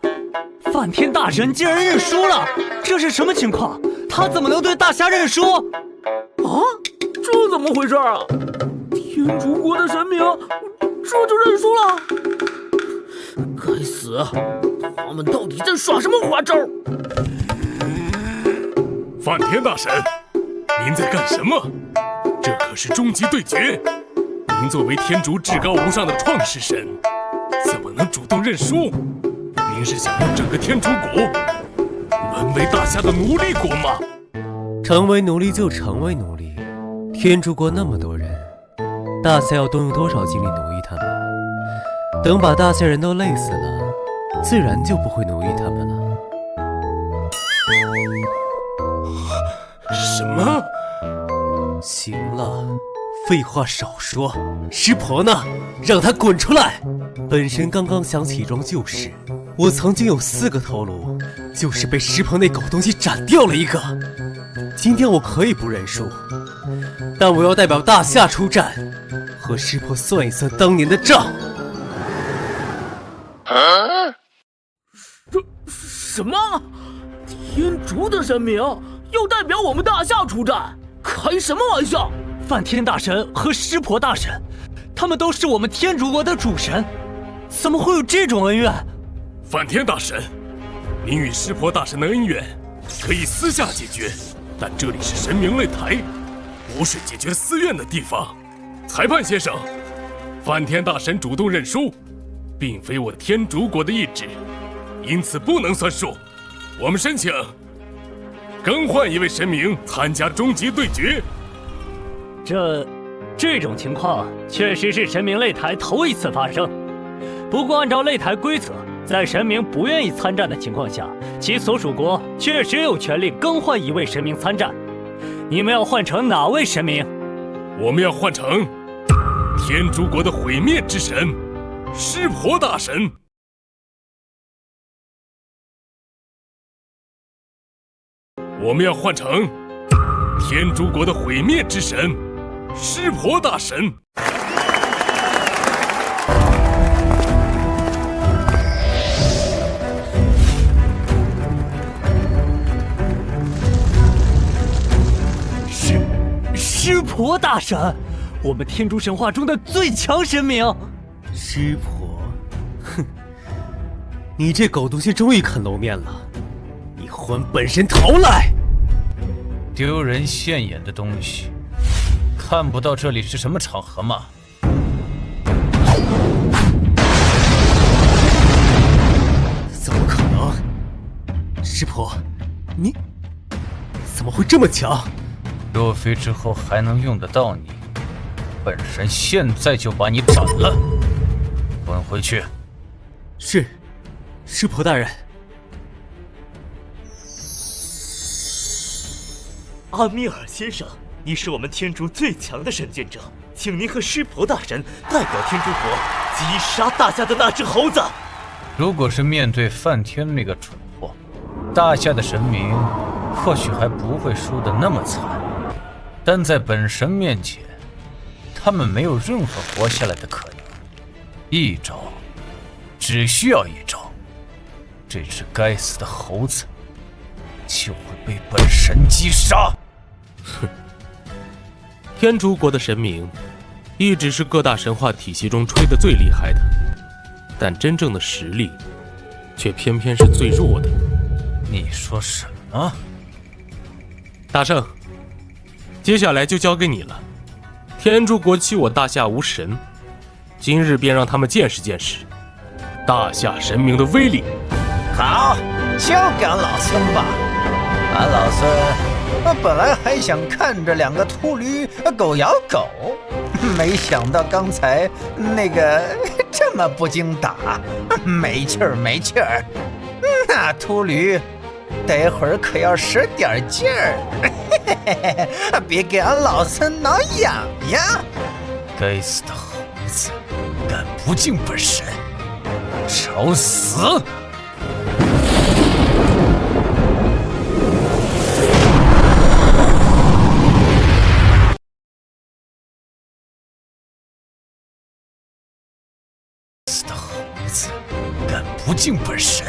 Speaker 10: 梵天大神竟然认输了？这是什么情况？他怎么能对大夏认输？
Speaker 6: 啊，这怎么回事啊？天竺国的神明这就认输了？该死！他们到底在耍什么花招？
Speaker 12: 梵天大神，您在干什么？这可是终极对决！您作为天竺至高无上的创世神，怎么能主动认输？您是想让整个天竺国沦为大夏的奴隶国吗？
Speaker 7: 成为奴隶就成为奴隶，天竺国那么多人，大夏要动用多少精力奴役他们？等把大夏人都累死了，自然就不会奴役他们了。
Speaker 12: 什么？
Speaker 7: 行了，废话少说，师婆呢？让她滚出来！本神刚刚想起一桩旧事，我曾经有4个头颅，就是被石鹏那狗东西斩掉了一个。今天我可以不认输，但我要代表大夏出战，和石鹏算一算当年的账。
Speaker 6: 什么？天竺的神明要代表我们大夏出战？开什么玩笑！
Speaker 10: 梵天大神和湿婆大神，他们都是我们天竺国的主神，怎么会有这种恩怨？
Speaker 12: 梵天大神，您与湿婆大神的恩怨可以私下解决，但这里是神明擂台，不是解决私怨的地方。裁判先生，梵天大神主动认输，并非我天竺国的意志，因此不能算数。我们申请更换一位神明参加终极对决。
Speaker 2: 这种情况确实是神明擂台头一次发生。不过按照擂台规则，在神明不愿意参战的情况下，其所属国确实有权利更换一位神明参战。你们要换成哪位神明？
Speaker 12: 我们要换成天竺国的毁灭之神湿婆大神。我们要换成天竺国的毁灭之神湿婆大神。
Speaker 10: 湿婆大神，我们天竺神话中的最强神明。
Speaker 7: 湿婆，哼，你这狗东西终于肯露面了，你还本神头来！
Speaker 14: 丢人现眼的东西，看不到这里是什么场合吗？
Speaker 7: 怎么可能？湿婆，你怎么会这么强？
Speaker 14: 若非之后还能用得到你，本神现在就把你斩了。滚回去。
Speaker 7: 是，湿婆大人。
Speaker 13: 阿米尔先生，你是我们天竺最强的神剑者，请您和湿婆大神代表天竺国击杀大夏的那只猴子。
Speaker 14: 如果是面对梵天那个蠢货，大夏的神明或许还不会输得那么惨，但在本神面前，他们没有任何活下来的可能。一招，只需要一招，这只该死的猴子就会被本神击杀。
Speaker 1: 哼，天竺国的神明一直是各大神话体系中吹得最厉害的，但真正的实力却偏偏是最弱的。
Speaker 14: 你说什么？
Speaker 1: 大圣，接下来就交给你了。天竺国欺我大夏无神，今日便让他们见识见识大夏神明的威力。
Speaker 15: 好，交给俺老孙吧。俺老孙本来还想看着2个秃驴狗咬狗，没想到刚才那个这么不经打，没趣儿没趣儿。那秃驴待会儿可要使点劲儿，别给俺老孙挠痒痒。
Speaker 14: 该死的猴子，敢不敬本神，找死！死的猴子，敢不敬本神，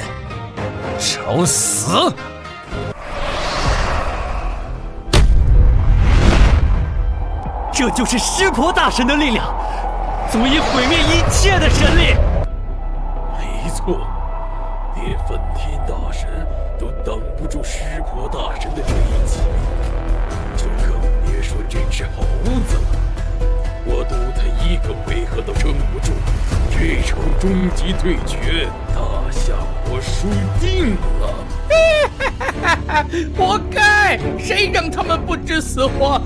Speaker 14: 找死！
Speaker 10: 这就是湿婆大神的力量，足以毁灭一切的神力。
Speaker 9: 没错，连梵天大神都挡不住湿婆大神的追击，就更别说这只猴子了。我赌他1个回合都撑不住，这场终极对决，大夏国输定了。
Speaker 3: 活该！谁让他们不知死活，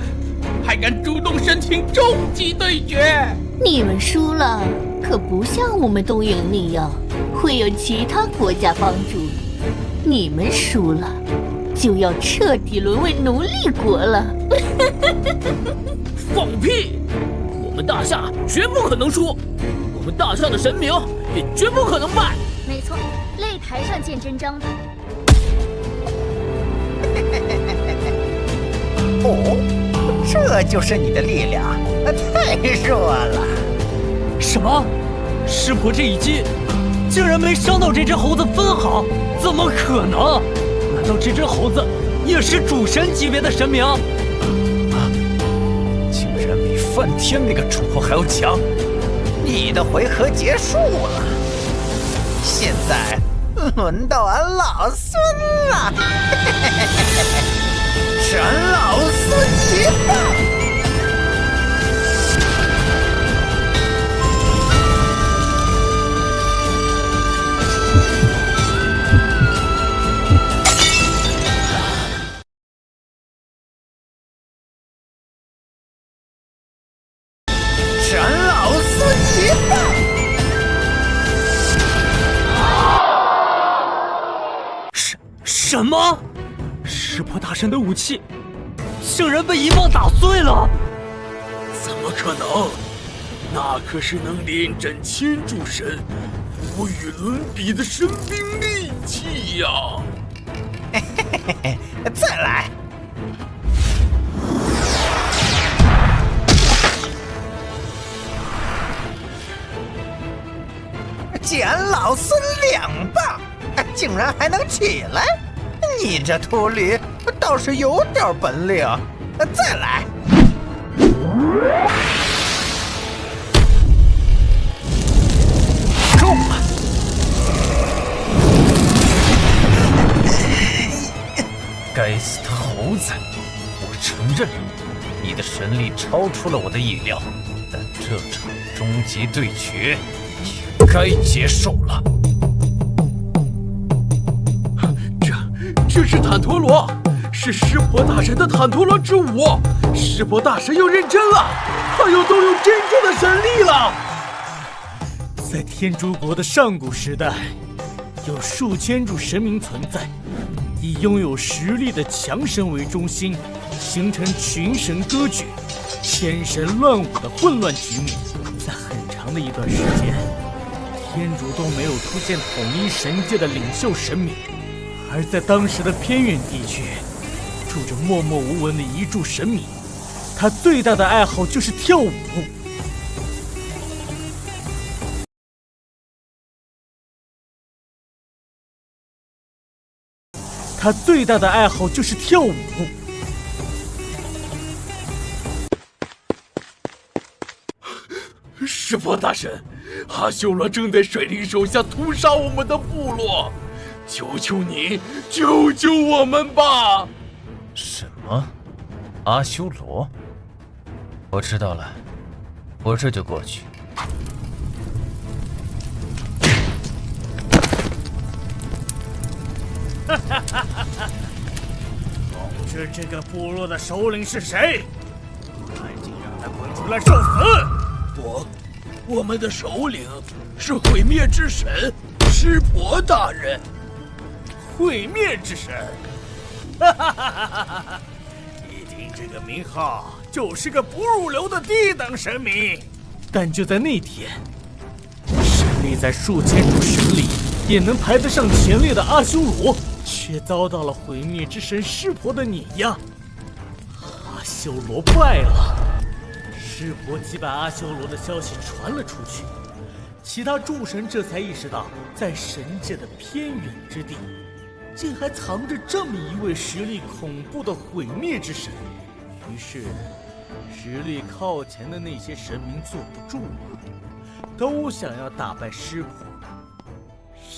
Speaker 3: 还敢主动申请终极对决？
Speaker 4: 你们输了，可不像我们东瀛那样会有其他国家帮助。你们输了，就要彻底沦为奴隶国了。
Speaker 6: 放屁！我们大夏绝不可能输！们大夏的神明也绝不可能败。
Speaker 5: 没错，擂台上见真章吧。
Speaker 15: 哦，这就是你的力量，太弱了。
Speaker 10: 什么？师婆这一击竟然没伤到这只猴子分毫？怎么可能？难道这只猴子也是主神级别的神明？
Speaker 14: 竟然比梵天那个主播还要强！
Speaker 15: 你的回合结束了，现在轮到俺老孙了！神老孙一棒！
Speaker 10: 什么？湿婆大神的武器竟然被一棒打碎了！
Speaker 3: 怎么可能？那可是能连斩千柱神、无与伦比的神兵利器呀！
Speaker 15: 嘿嘿嘿嘿，再来！捡老孙2棒，竟然还能起来！你这秃驴倒是有点本领，再来！
Speaker 14: 够了！该死的猴子！我承认，你的神力超出了我的意料，但这场终极对决也该结束了。
Speaker 3: 这是坦陀罗，是湿婆大神的坦陀罗之舞。湿婆大神又认真了，他又动用真正的神力了。
Speaker 2: 在天竺国的上古时代，有数千柱神明存在，以拥有实力的强神为中心，形成群神割据、千神乱舞的混乱局面。在很长的一段时间，天竺都没有出现统一神界的领袖神明。而在当时的偏远地区，住着默默无闻的一柱神明，他最大的爱好就是跳舞。他最大的爱好就是跳舞。
Speaker 3: 湿婆大神，阿修罗正在率领手下屠杀我们的部落。求求你，救救我们吧！
Speaker 14: 什么？阿修罗？我知道了，我这就过去。
Speaker 2: 哈哈哈哈哈！统治这个部落的首领是谁？赶紧让他滚出来受死！
Speaker 3: 我们的首领是毁灭之神湿婆大人。
Speaker 2: 毁灭之神，哈哈哈哈哈哈！一听这个名号，就是个不入流的低等神明。但就在那天，实力在数千柱神里也能排得上前列的阿修罗，却遭到了毁灭之神湿婆的碾压。阿修罗败了，湿婆击败阿修罗的消息传了出去，其他诸神这才意识到，在神界的偏远之地，竟还藏着这么一位实力恐怖的毁灭之神。于是，实力靠前的那些神明坐不住了，都想要打败湿婆。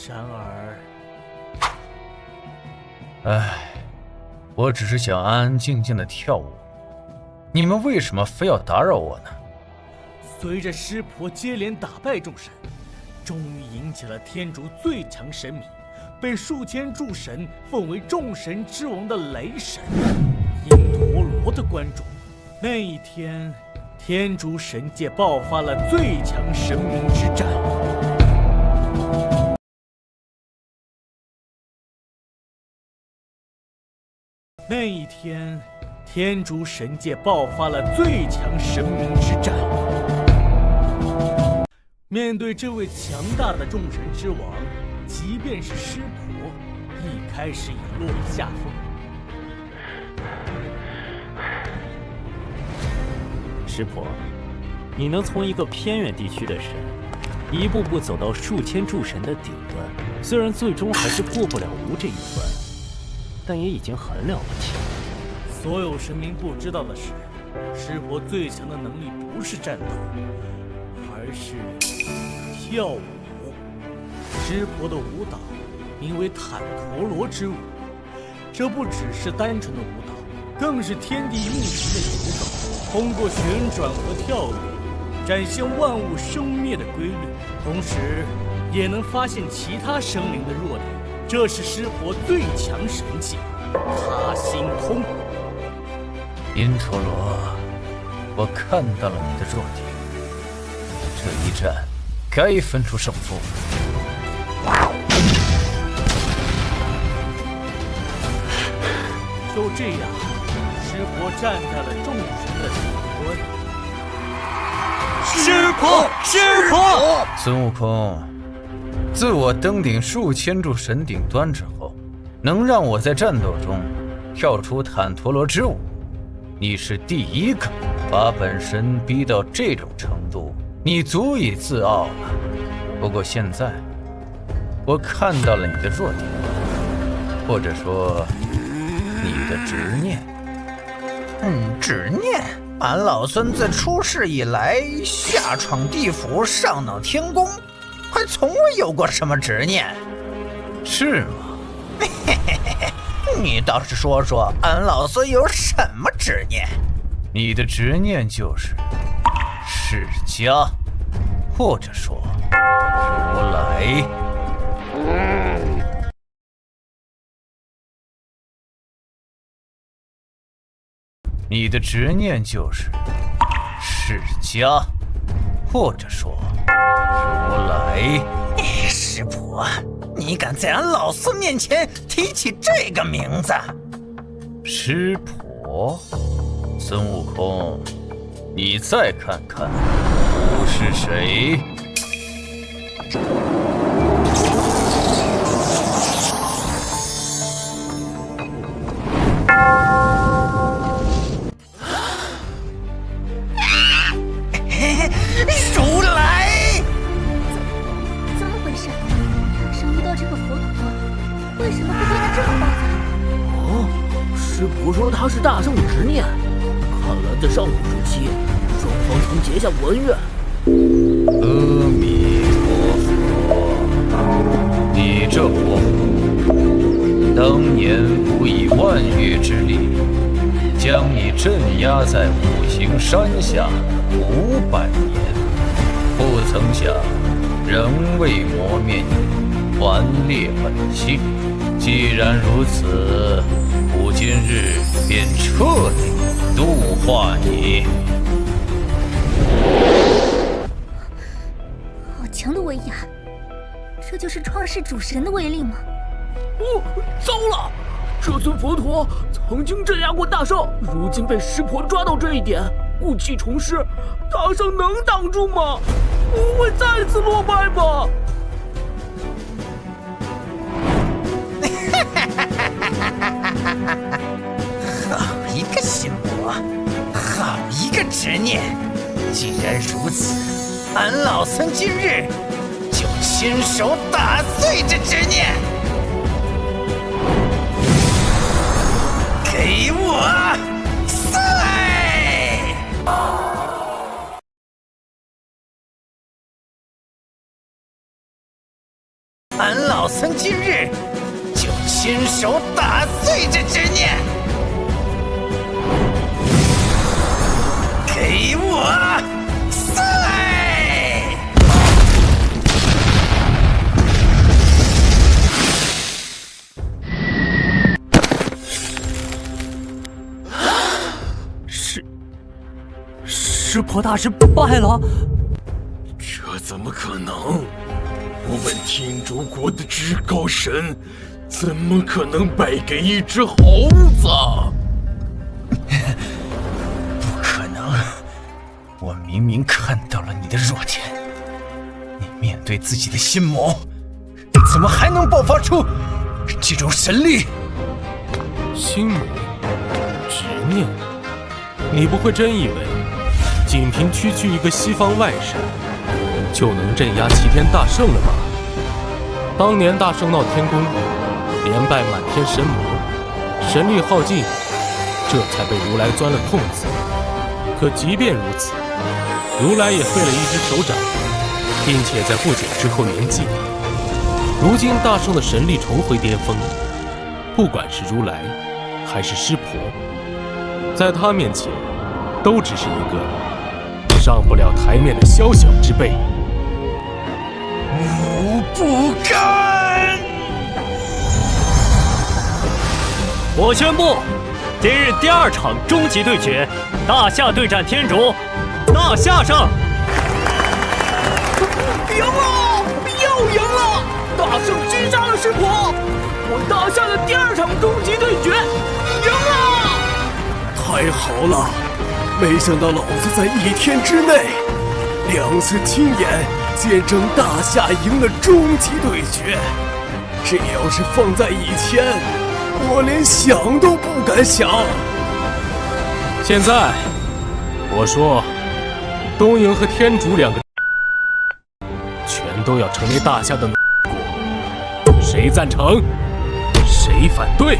Speaker 2: 然而，
Speaker 14: 我只是想安安静静的跳舞，你们为什么非要打扰我呢？
Speaker 2: 随着湿婆接连打败众神，终于引起了天竺最强神明，被数千诸神奉为众神之王的雷神因陀罗的关注。那一天，天竺神界爆发了最强神明之战。那一天，天竺神界爆发了最强神明之战。面对这位强大的众神之王，即便是师婆，一开始也落了下风。
Speaker 16: 师婆，你能从一个偏远地区的神，一步步走到数千诸神的顶端，虽然最终还是过不了无这一关，但也已经很了不起。
Speaker 2: 所有神明不知道的是，师婆最强的能力不是战斗，而是跳舞。师婆的舞蹈名为坦陀罗之舞，这不只是单纯的舞蹈，更是天地运行的节奏。通过旋转和跳跃，展现万物生灭的规律，同时也能发现其他生灵的弱点。这是师婆最强神技——他心通。
Speaker 14: 因陀罗，我看到了你的弱点，这一战该分出胜负。
Speaker 2: 就这样，师婆站在了众神的顶端。
Speaker 15: 师婆，师婆！
Speaker 14: 孙悟空，自我登顶数千柱神顶端之后，能让我在战斗中跳出坦陀罗之舞，你是第一个。把本神逼到这种程度，你足以自傲了。不过现在，我看到了你的弱点，或者说你的执念。
Speaker 15: 执念？俺老孙自出世以来，下闯地府，上闹天宫，还从未有过什么执念，
Speaker 14: 是吗？
Speaker 15: 你倒是说说，俺老孙有什么执念？
Speaker 14: 你的执念就是释迦，或者说如来。你的执念就是释迦，或者说如来。
Speaker 15: 师婆，你敢在俺老孙面前提起这个名字？
Speaker 14: 师婆，孙悟空，你再看看我是谁？
Speaker 15: 如来！
Speaker 5: 怎么回事？大圣遇到这个佛陀，为什么会变得这么暴躁？
Speaker 6: 哦，师婆说他是大圣的执念，看来在上古时期，双方曾结下文约。
Speaker 14: 阿弥陀佛，你这货，当年不以万月之力，将你镇压在五行山下500年，不曾想仍未磨灭你顽劣本性。既然如此，吾今日便彻底度化你。
Speaker 5: 好强的威压，这就是创世主神的威力吗？
Speaker 6: 哦，糟了！这尊佛陀曾经镇压过大圣，如今被师婆抓到这一点，故技重施，大圣能挡住吗？不会再次落败吧？
Speaker 15: 好一个心魔，好一个执念！既然如此，俺老孙今日就亲手打碎这执念！给我碎！俺老孙今日就亲手打碎这执念！给我碎！
Speaker 10: 师婆大师败了？
Speaker 9: 这怎么可能？我们天竺国的至高神，怎么可能败给一只猴子？
Speaker 15: 不可能！我明明看到了你的弱点，对自己的心魔，怎么还能爆发出这种神力？
Speaker 1: 心魔，执念，你不会真以为仅凭区区一个西方外神就能镇压齐天大圣了吧？当年大圣闹天宫，连败满天神魔，神力耗尽，这才被如来钻了空子。可即便如此，如来也废了一只手掌，并且在不久之后圆寂。如今大圣的神力重回巅峰，不管是如来还是师婆，在他面前都只是一个上不了台面的宵小之辈。
Speaker 15: 吾不敢！
Speaker 2: 我宣布，今日第2场终极对决，大夏对战天竺，大夏胜！
Speaker 6: 赢了！又赢了！大圣击杀了师婆，我大夏的第2场终极对决赢了！
Speaker 7: 太好了！没想到老子在1天之内2次亲眼见证大夏赢了终极对决。这要是放在以前，我连想都不敢想。
Speaker 1: 现在，我说，东瀛和天竺2个全都要成为大夏的国，谁赞成？谁反对？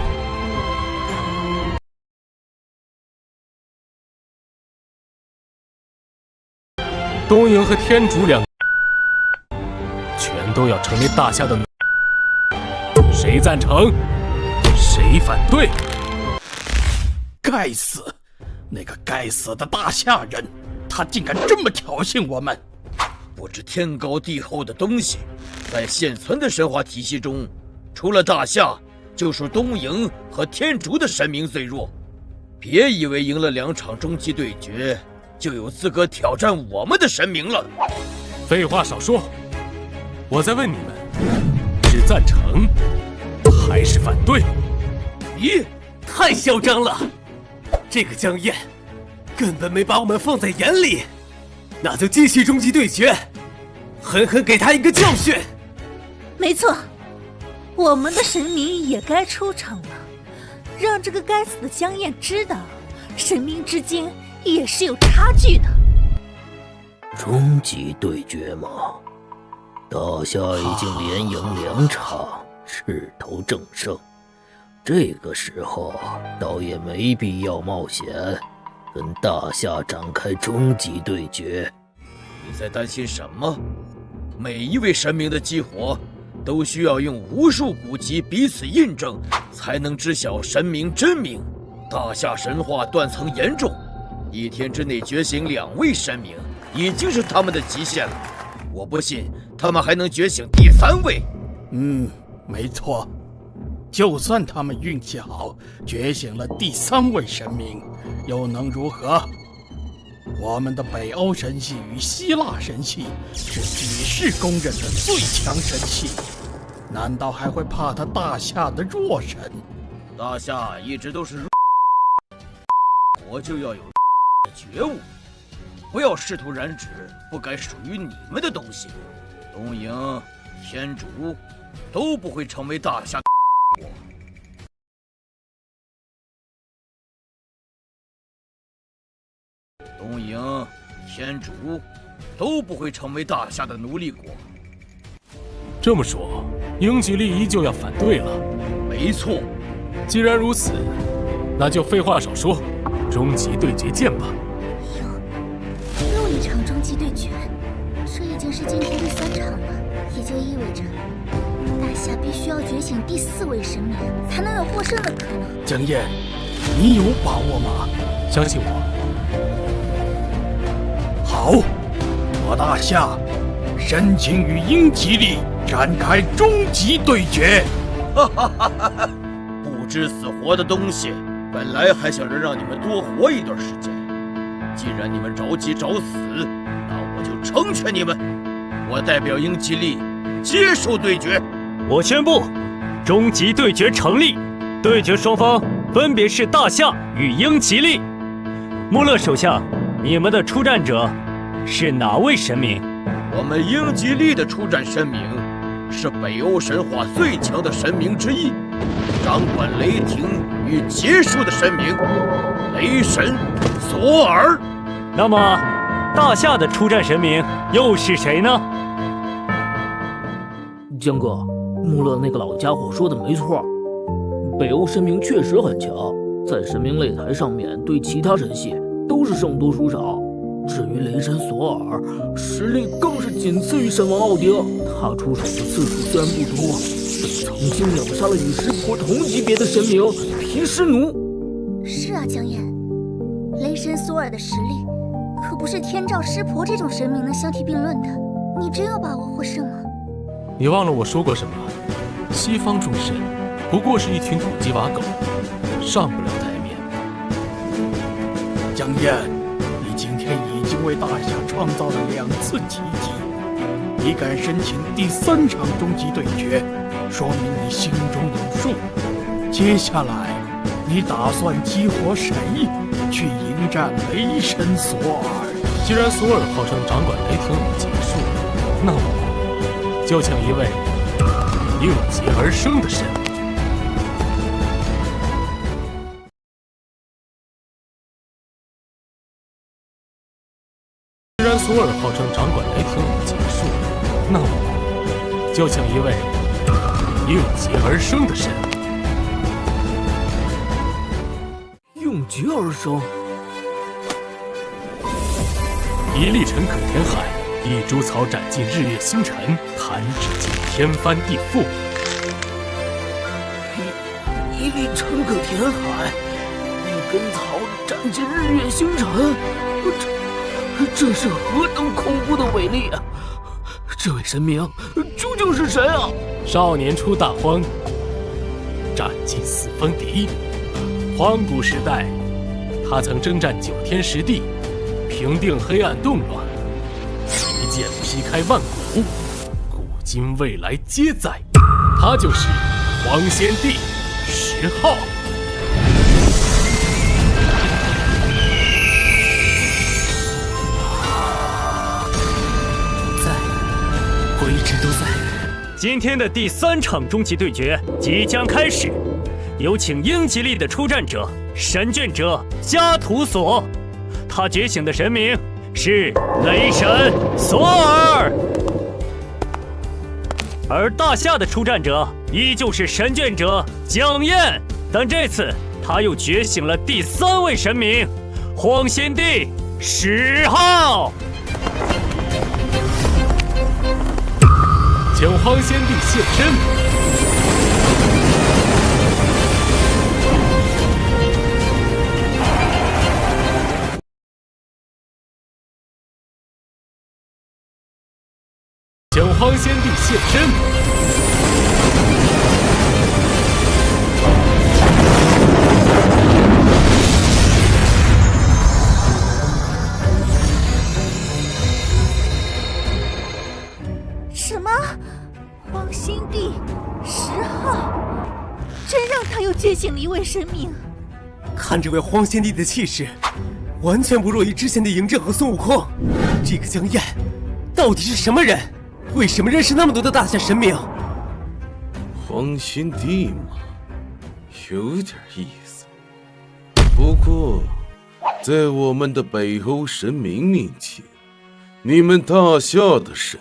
Speaker 1: 东瀛和天竺2个全都要成为大夏的，谁赞成？谁反对？
Speaker 3: 该死！那个该死的大夏人，他竟敢这么挑衅我们！
Speaker 8: 不知天高地厚的东西，在现存的神话体系中，除了大夏，就属东瀛和天竺的神明最弱。别以为赢了2场终极对决，就有资格挑战我们的神明了。
Speaker 1: 废话少说，我在问你们，是赞成还是反对？
Speaker 7: 咦，太嚣张了！这个江燕根本没把我们放在眼里。那就继续终极对决，狠狠给他一个教训。
Speaker 11: 没错，我们的神明也该出场了，让这个该死的江燕知道，神明之间也是有差距的。
Speaker 17: 终极对决吗？大夏已经连赢2场，势头正盛。这个时候倒也没必要冒险跟大夏展开终极对决。
Speaker 8: 你在担心什么？每一位神明的激活都需要用无数古籍彼此印证，才能知晓神明真名。大夏神话断层严重，1天之内觉醒2位神明已经是他们的极限了。我不信他们还能觉醒第3位。
Speaker 3: 没错。就算他们运气好，觉醒了第3位神明，又能如何？我们的北欧神系与希腊神系是举世公认的最强神系，难道还会怕他大夏的弱神？
Speaker 8: 大夏一直都是弱，我就要有觉悟，不要试图染指不该属于你们的东西。东瀛、天竺都不会成为大夏的国。东瀛、天竺都不会成为大夏的奴隶国。
Speaker 1: 这么说，英吉利依旧要反对了？
Speaker 8: 没错。
Speaker 1: 既然如此，那就废话少说，终极对决见吧。
Speaker 5: 又一场终极对决，这已经是今天第3场了，也就意味着大夏必须要觉醒第4位神明，才能有获胜的可能。
Speaker 3: 江燕，你有把握吗？
Speaker 1: 相信我。
Speaker 3: 好，我大夏申请与英吉利展开终极对决。
Speaker 8: 不知死活的东西，本来还想着让你们多活一段时间，既然你们着急找死，那我就成全你们。我代表英吉利接受对决。
Speaker 2: 我宣布，终极对决成立，对决双方分别是大夏与英吉利。穆勒首相，你们的出战者是哪位神明？
Speaker 8: 我们英吉利的出战神明是北欧神话最强的神明之一，掌管雷霆与结束的神明雷神索尔。
Speaker 2: 那么，大夏的出战神明又是谁呢？
Speaker 6: 江哥，穆勒那个老家伙说的没错，北欧神明确实很强，在神明擂台上面对其他神系都是胜多输少。至于雷神索尔，实力更是仅次于神王奥丁。他出手的次数虽然不多，但曾经秒杀了与湿婆同级别的神明毗湿奴。
Speaker 5: 是啊，江燕，雷神索尔的实力可不是天照湿婆这种神明能相提并论的。你真有把握获胜吗？
Speaker 1: 你忘了我说过什么？西方众神不过是一群土鸡瓦狗，上不了台面。
Speaker 3: 江燕，你今天已经为大夏创造了2次奇迹，你敢申请第3场终极对决，说明你心中有数。接下来，你打算激活谁去迎战雷神索尔？
Speaker 1: 既然索尔号称掌管雷霆与结束，那我就请一位应节而生的神。既然索尔号称掌管雷霆与结束，那我就请一位应节而生的神。
Speaker 6: 应节而生，
Speaker 12: 一粒尘可填海，一株草斩尽日月星辰，弹指间天翻地覆。
Speaker 6: 一粒尘可填海，一根草斩尽日月星辰，这是何等恐怖的伟力啊！这位神明究竟是谁啊？
Speaker 12: 少年出大荒，斩尽四方敌。荒古时代，他曾征战9天10地，平定黑暗动乱，一剑劈开万古，古今未来皆在。他就是黄仙帝10号。
Speaker 2: 我一直都在。今天的第3场终极对决即将开始，有请英吉利的出战者神眷者加图索，他觉醒的神明是雷神索尔。而大夏的出战者依旧是神眷者蒋燕，但这次他又觉醒了第3位神明黄仙帝10号。
Speaker 12: 请黄仙帝现身。请黄仙帝现身。
Speaker 11: 什么？黄仙帝10号，真让他又觉醒了一位神明。
Speaker 7: 看这位黄仙帝的气势，完全不弱于之前的嬴政和孙悟空。这个江燕到底是什么人？为什么认识那么多的大夏神明？
Speaker 9: 黄仙帝嘛，有点意思。不过，在我们的北欧神明面前，你们大夏的神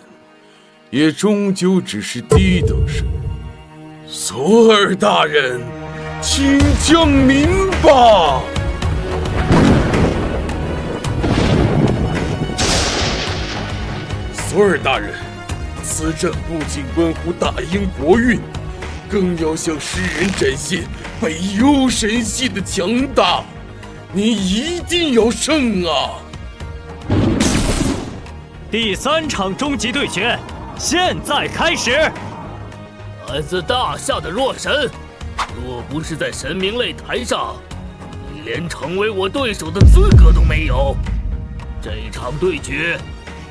Speaker 9: 也终究只是低等神。索尔大人，请降临吧。索尔大人，此战不仅关乎大英国运，更要向世人展现北欧神系的强大。你一定要胜啊！
Speaker 2: 第3场终极对决现在开始。
Speaker 6: 来自大夏的若神，若不是在神明擂台上，你连成为我对手的资格都没有。这场对决，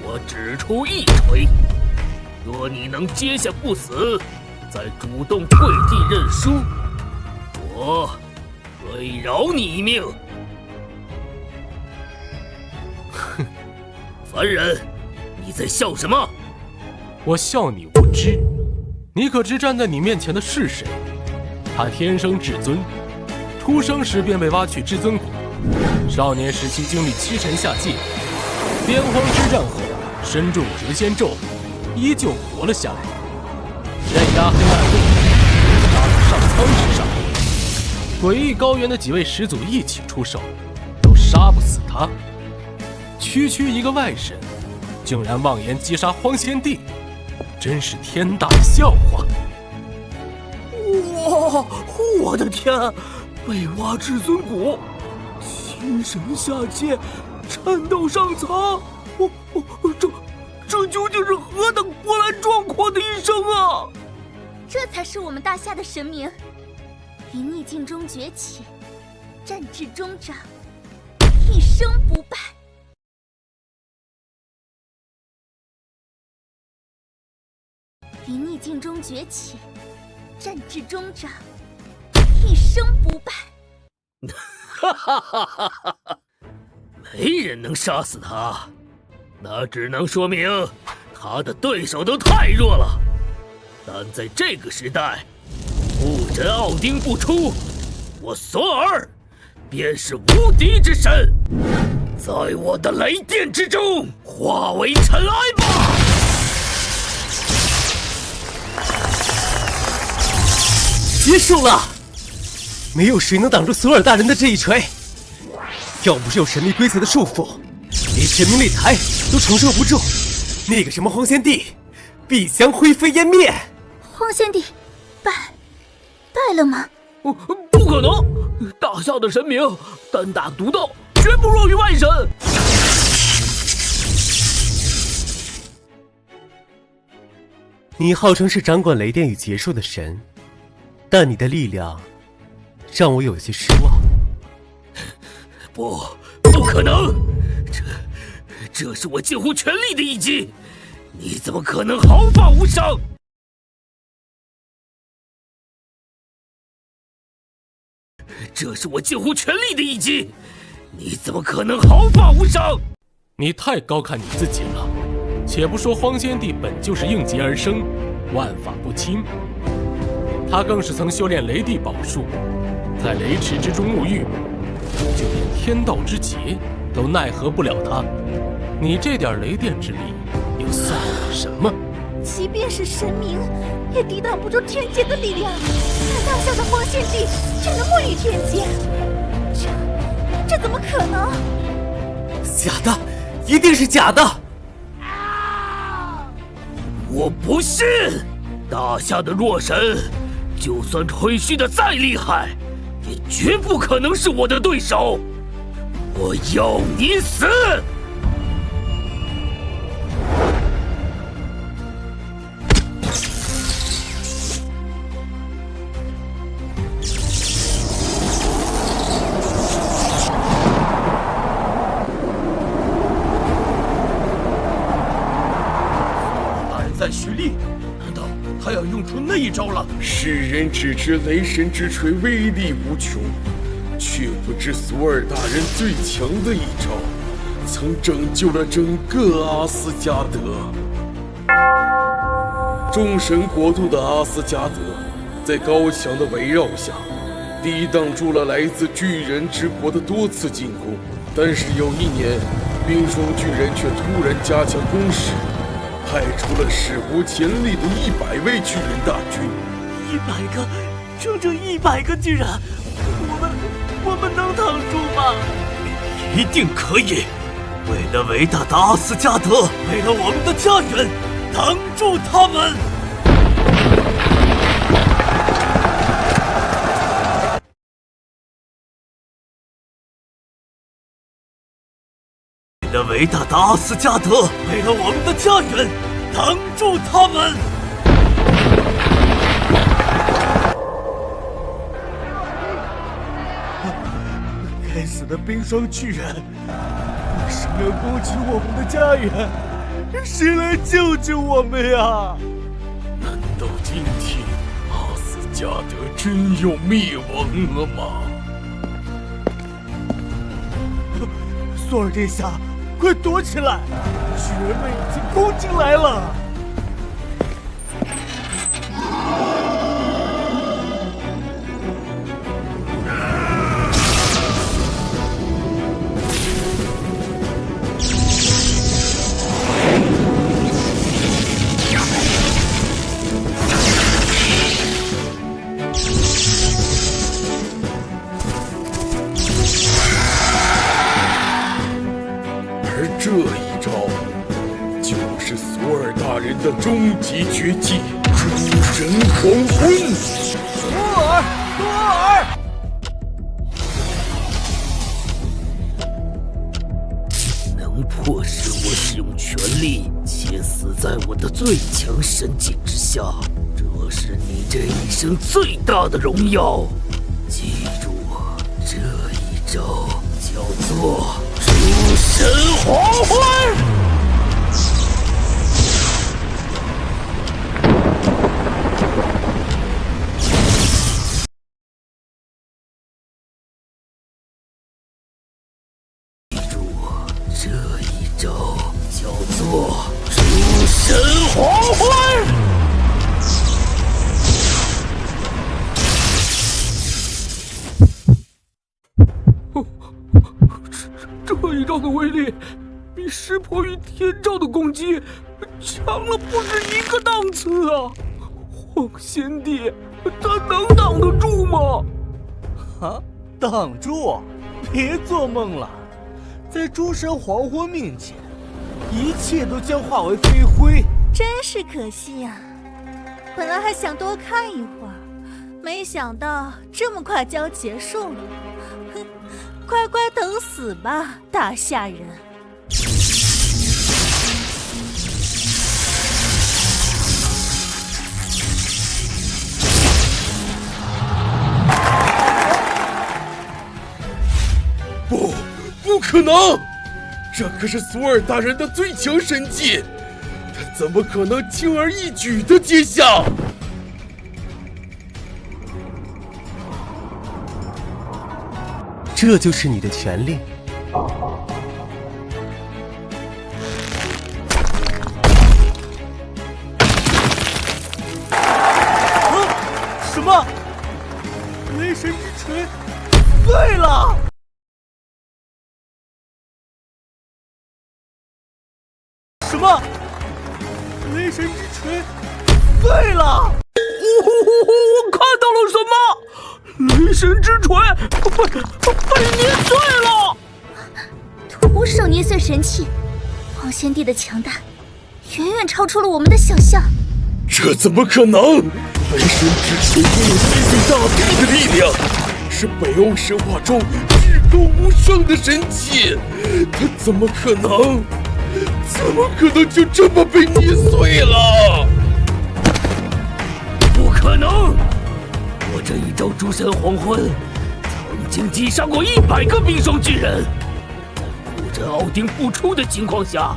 Speaker 6: 我只出一锤，若你能接下不死，再主动跪地认输，我可以饶你一命。哼，凡人，
Speaker 8: 你在笑什么？
Speaker 1: 我笑你无知。你可知站在你面前的是谁？他天生至尊，出生时便被挖取至尊骨，少年时期经历七沉下界，边荒之战后身中谪仙咒，依旧活了下来。镇压黑暗路，拉到上苍之上，诡异高原的几位始祖一起出手，都杀不死他。区区一个外神，竟然妄言击杀荒仙帝，真是天大的笑话！
Speaker 6: 哇，我的天！被挖至尊骨，七神下界，战斗上苍，这究竟是何等波澜壮阔的一生啊！
Speaker 5: 这才是我们大夏的神明，于逆境中崛起，战至终章，一生不败。于逆境中崛起，战至终章，一生不败。
Speaker 6: 哈哈哈哈哈哈！没人能杀死他，那只能说明他的对手都太弱了。但在这个时代，不真奥丁不出，我索尔便是无敌之神，在我的雷电之中化为尘埃吧！
Speaker 7: 结束了，没有谁能挡住索尔大人的这一锤。要不是有神秘规则的束缚，连神明擂台都承受不住，那个什么荒仙帝必将灰飞烟灭。
Speaker 5: 荒仙帝败了吗？
Speaker 6: 不可能！大夏的神明单打独斗，绝不弱于外神。
Speaker 7: 你号称是掌管雷电与劫数的神，但你的力量让我有些失望。
Speaker 6: 不可能！这是我近乎全力的一击，你怎么可能毫发无伤？这是我近乎全力的一击，你怎么可能毫发无伤？
Speaker 1: 你太高看你自己了。且不说荒仙帝本就是应劫而生，万法不侵，他更是曾修炼雷帝宝术，在雷池之中沐浴，就连天道之劫都奈何不了他。你这点雷电之力又算得什么？
Speaker 11: 即便是神明，也抵挡不住天劫的力量。那大夏的荒仙帝只能沐浴天劫，这怎么可能？
Speaker 7: 假的，一定是假的！
Speaker 6: 我不信！大夏的弱神，就算吹嘘的再厉害，也绝不可能是我的对手。我要你死！
Speaker 9: 在蓄力，难道他要用出那一招了？
Speaker 12: 世人只知雷神之锤威力无穷，却不知索尔大人最强的一招，曾拯救了整个阿斯加德。众神国度的阿斯加德，在高墙的围绕下，抵挡住了来自巨人之国的多次进攻。但是有一年，冰霜巨人却突然加强攻势，派出了史无前例的100位巨人大军。
Speaker 8: 100个，整整100个巨人，我们能挡住吗？
Speaker 7: 一定可以！为了伟大的阿斯加德，为了我们的家园，挡住他们！为了伟大的阿斯加德，为了我们的家园，挡住他们！
Speaker 8: 该死的冰霜巨人！谁要攻击我们的家园？谁来救救我们呀？
Speaker 12: 难道今天阿斯加德真要灭亡了吗？
Speaker 8: 索尔殿下，
Speaker 2: 快躲起来！巨人们已经攻进来了。
Speaker 9: 这一招就是索尔大人的终极绝技——诸神黄昏。
Speaker 2: 索尔！
Speaker 17: 能迫使我使用全力，且死在我的最强神技之下，这是你这一生最大的荣耀。记住，这一招叫做诸神黄昏。记住，这一招叫做诸神黄昏。
Speaker 6: 这一招的威力比湿婆与天照的攻击强了不止一个档次啊！黄仙帝，他能挡得住吗？
Speaker 2: 啊，挡住？别做梦了！在诸神黄昏面前，一切都将化为飞灰。
Speaker 11: 真是可惜呀！本来还想多看一会儿，没想到这么快就要结束了。哼！乖乖等死吧，大夏人！
Speaker 9: 不可能！这可是索尔大人的最强神技，他怎么可能轻而易举地接下？
Speaker 18: 这就是你的权利。
Speaker 2: 什么？雷神之锤碎了！什么？雷神之锤碎了！
Speaker 6: 我看到了什么？雷神之锤被捏碎了！
Speaker 5: 徒步手捏碎神器，黄仙帝的强大远远超出了我们的想象。
Speaker 9: 这怎么可能？雷神之锤拥有击碎大地的力量，是北欧神话中至高无上的神器，他怎么可能就这么被捏碎了？
Speaker 17: 不可能！我这一招诸神黄昏，曾经击杀过100个冰霜巨人，在护着奥丁不出的情况下，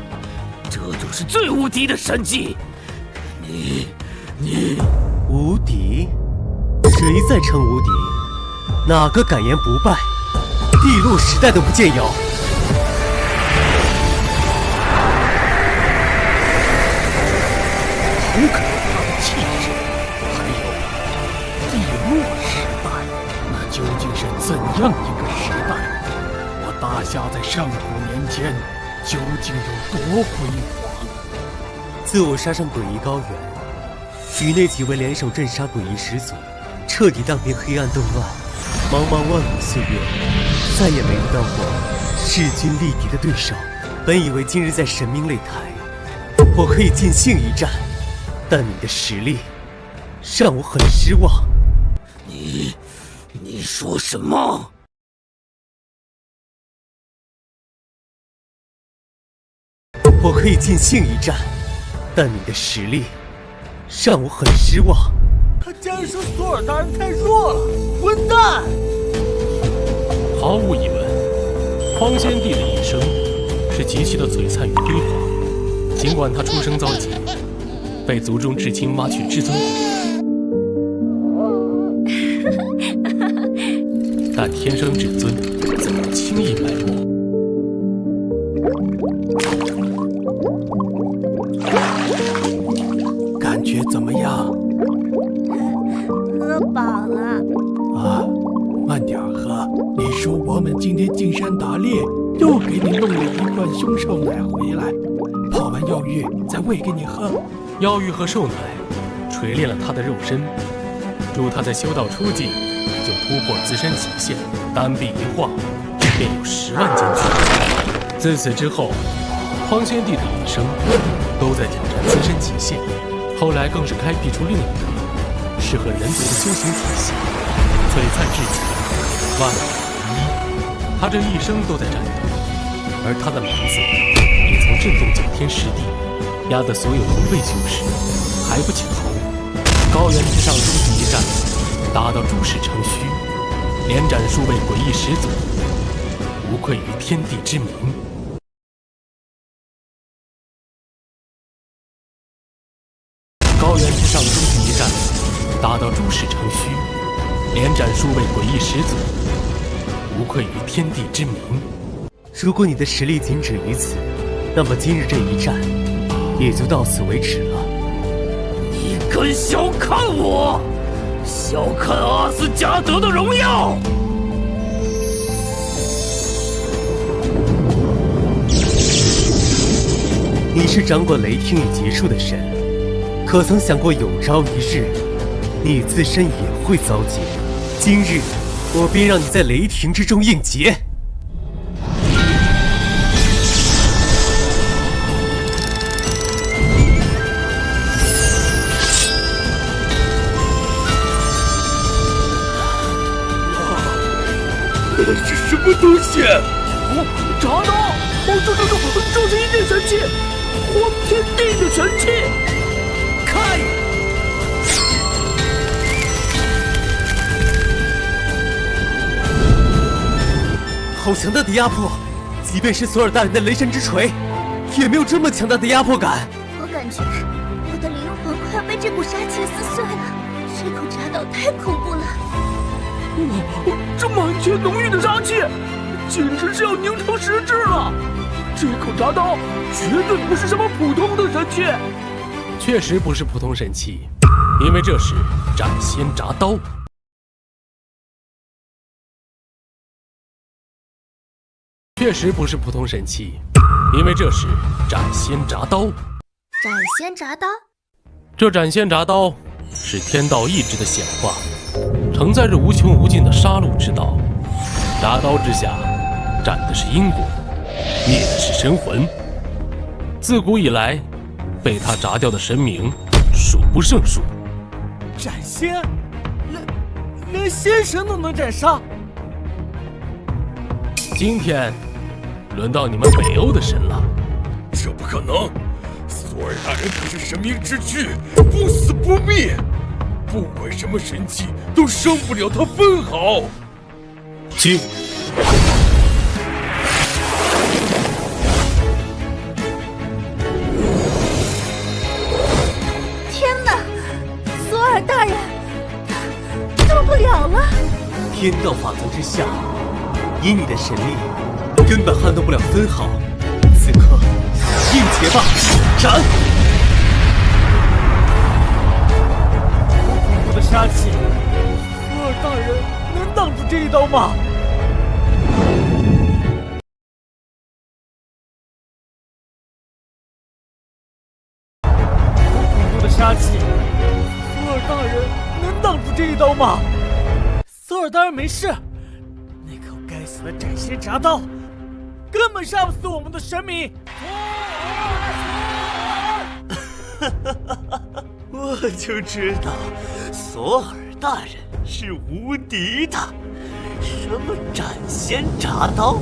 Speaker 17: 这就是最无敌的神技。你
Speaker 18: 无敌？谁在称无敌？哪个敢言不败？地洛时代都不见有。
Speaker 3: 好可怕的气质！还有地洛时代，那究竟是怎样一个时代？我大夏在上古年间究竟有多辉煌？
Speaker 18: 自我杀上诡异高原，与那几位联手镇杀诡异始祖，彻底荡平黑暗动乱，茫茫万古岁月，再也没遇到过势均力敌的对手。本以为今日在神明擂台，我可以尽兴一战，但你的实力让我很失望。
Speaker 17: 你说什么？
Speaker 18: 我可以尽兴一战，但你的实力让我很失望。
Speaker 2: 他竟然说索尔大人太弱了，混蛋！
Speaker 1: 毫无疑问，荒仙帝的一生是极其的璀璨与辉煌。尽管他出生遭劫，被族中至亲挖取至尊骨，但天生至尊怎能轻易埋没？
Speaker 3: 觉怎么样？
Speaker 11: 喝饱了。
Speaker 3: 啊，慢点喝。你说我们今天进山打猎，又给你弄了一罐凶兽奶回来，泡完药浴再喂给你喝。
Speaker 1: 药浴和兽奶锤炼了他的肉身，助他在修道初期就突破自身极限，单臂一晃便有10万斤巨力。自此之后，荒仙地的一生都在挑战自身极限，后来更是开辟出另一个适合人族的修行体系，璀璨至极，万古第一。他这一生都在战斗，而他的名字也曾震动9天10地，压得所有同辈修士抬不起头。高原之上终极一战，打到诸事成虚，连斩数位诡异始祖，无愧于天地之名。高原之上终极一战，打到诸事成虚，连斩数位诡异始祖，无愧于天地之名。
Speaker 18: 如果你的实力仅止于此，那么今日这一战也就到此为止了。
Speaker 2: 你敢小看我，小看阿斯加德的荣耀！
Speaker 18: 你是掌管雷霆与劫数的神，可曾想过有朝一日，你自身也会遭劫？今日，我便让你在雷霆之中应劫。
Speaker 9: 这是什么东西？
Speaker 6: 查到！这是一件神器，荒天地的神器！
Speaker 2: 开！
Speaker 18: 好强大的压迫，即便是索尔大人的雷神之锤，也没有这么强大的压迫感。
Speaker 5: 我感觉我的灵魂快要被这股杀气撕碎了，这口铡刀太恐怖了。
Speaker 6: 哇，这满天浓郁的杀气，简直是要凝成实质了！这口铡刀绝对不是什么普通的神器，
Speaker 1: 确实不是普通神器，因为这是斩仙铡刀。确实不是普通神器，因为这是斩仙铡刀。
Speaker 5: 斩仙铡刀？
Speaker 1: 这斩仙铡刀是天道意志的显化，承载着无穷无尽的杀戮之道。铡刀之下，斩的是因果，灭的是神魂。自古以来，被他铡掉的神明数不胜数。
Speaker 10: 斩仙，连仙神都能斩杀。
Speaker 1: 今天，轮到你们北欧的神了。
Speaker 9: 这不可能！索尔大人可是神明之躯，不死不灭，不管什么神器都伤不了他分毫。
Speaker 1: 去！
Speaker 11: 天哪，索尔大人，他动不了了！
Speaker 18: 天道法则之下，以你的神力，根本撼动不了分毫。此刻，应劫吧，斩！
Speaker 10: 恐怖的杀气，索尔大人能挡住这一刀吗？恐怖的杀气，索尔大人能挡住这一刀吗？索尔大人没事，那口该死的斩仙铡刀根本杀不死我们的神明。
Speaker 13: 我就知道索尔大人是无敌的。什么斩仙铡刀，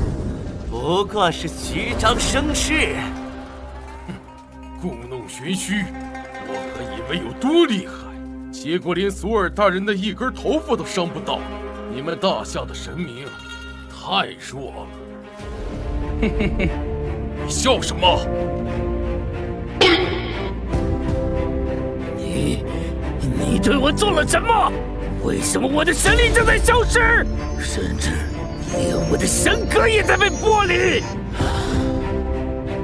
Speaker 13: 不过是虚张声势。
Speaker 9: 故弄玄虚，我还以为有多厉害，结果连索尔大人的一根头发都伤不到。你们大夏的神明太弱了。嘿嘿嘿，你笑什么？
Speaker 2: 你对我做了什么？为什么我的神力正在消失？甚至连我的神格也在被剥离。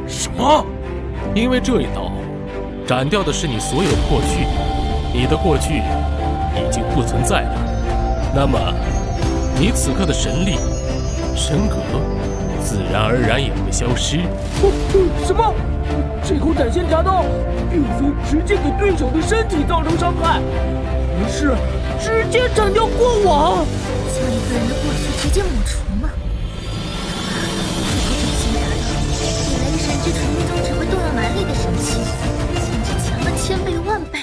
Speaker 9: 什么？
Speaker 1: 因为这一刀斩掉的是你所有过去，你的过去已经不存在了。那么，你此刻的神力、神格，自然而然也会消失。
Speaker 6: 什么？这口斩仙铡刀并非直接给对手的身体造成伤害，而是直接斩掉过往，
Speaker 5: 将一个人的过去直接抹除吗？这口斩仙铡刀比雷神之锤那种只会动用蛮力的神器，简直强了千倍万倍。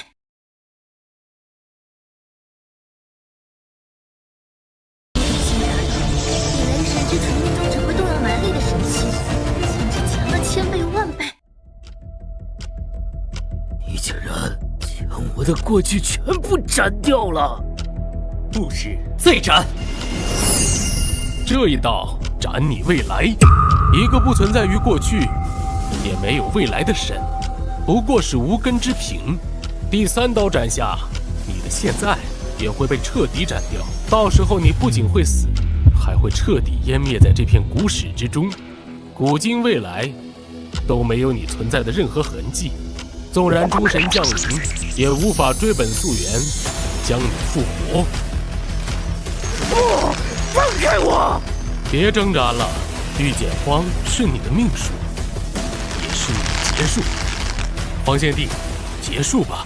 Speaker 5: 这口斩仙铡刀比雷神之锤那种只会动用蛮力的神器，简直强了千倍万倍。
Speaker 6: 你竟然将我的过去全部斩掉了！
Speaker 7: 不是，再斩！
Speaker 1: 这一刀斩你未来，一个不存在于过去，也没有未来的神，不过是无根之萍。第3刀斩下，你的现在也会被彻底斩掉。到时候你不仅会死，还会彻底湮灭在这片古史之中，古今未来都没有你存在的任何痕迹。纵然诸神降临，也无法追本溯源，将你复活。
Speaker 6: 不，放开我！
Speaker 1: 别挣扎了，遇见荒是你的命数，也是你的结束。黄献帝，结束吧。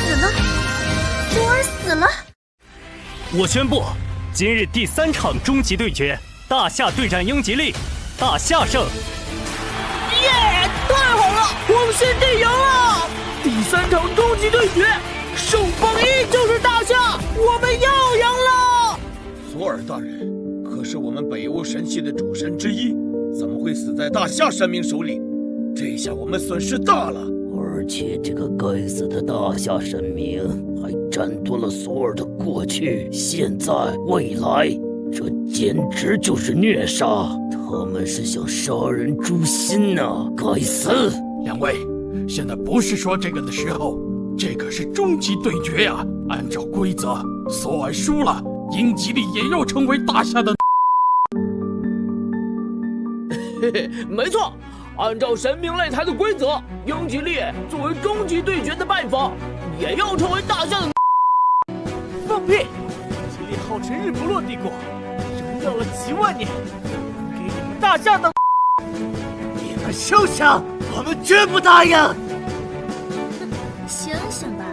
Speaker 5: 死了！索尔死了！
Speaker 2: 我宣布，今日第3场终极对决，大夏对战英吉利，大夏胜！
Speaker 6: 耶！太好了，黄献帝赢了！第3场终极对决，胜方依旧是大夏，我们又赢了！
Speaker 8: 索尔大人。可是我们北欧神系的主神之一，怎么会死在大夏神明手里？这下我们损失大了。
Speaker 17: 而且这个该死的大夏神明还斩断了索尔的过去、现在、未来，这简直就是虐杀！他们是想杀人诛心啊！该死！
Speaker 3: 两位，现在不是说这个的时候，这可是终极对决呀！按照规则，索尔输了，英吉利也要成为大夏的。
Speaker 6: 嘿嘿，没错，按照神明擂台的规则，英吉利作为终极对决的败方，也要成为大夏的。
Speaker 10: 放屁！英吉利号称日不落帝国，荣耀了几万年，给你们大夏的。你们休想！我们绝不答应！
Speaker 5: 醒醒吧，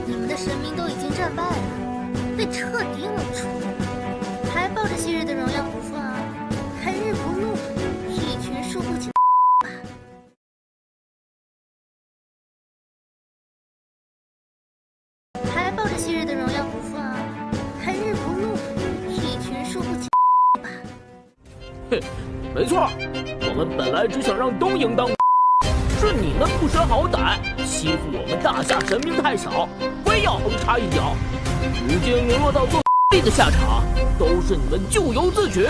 Speaker 5: 你们的神明都已经战败了，被彻底抹除，还抱着昔日的荣耀不放，还日不落，一群输不起吧。还抱着昔日的荣耀不放，还日不落，一群输不起吧。
Speaker 6: 嘿，没错，我们本来只想让东瀛当，是你们不识好歹，欺负我们大夏神明太少，非要横插一脚。如今沦落到做的下场，都是你们咎由自取。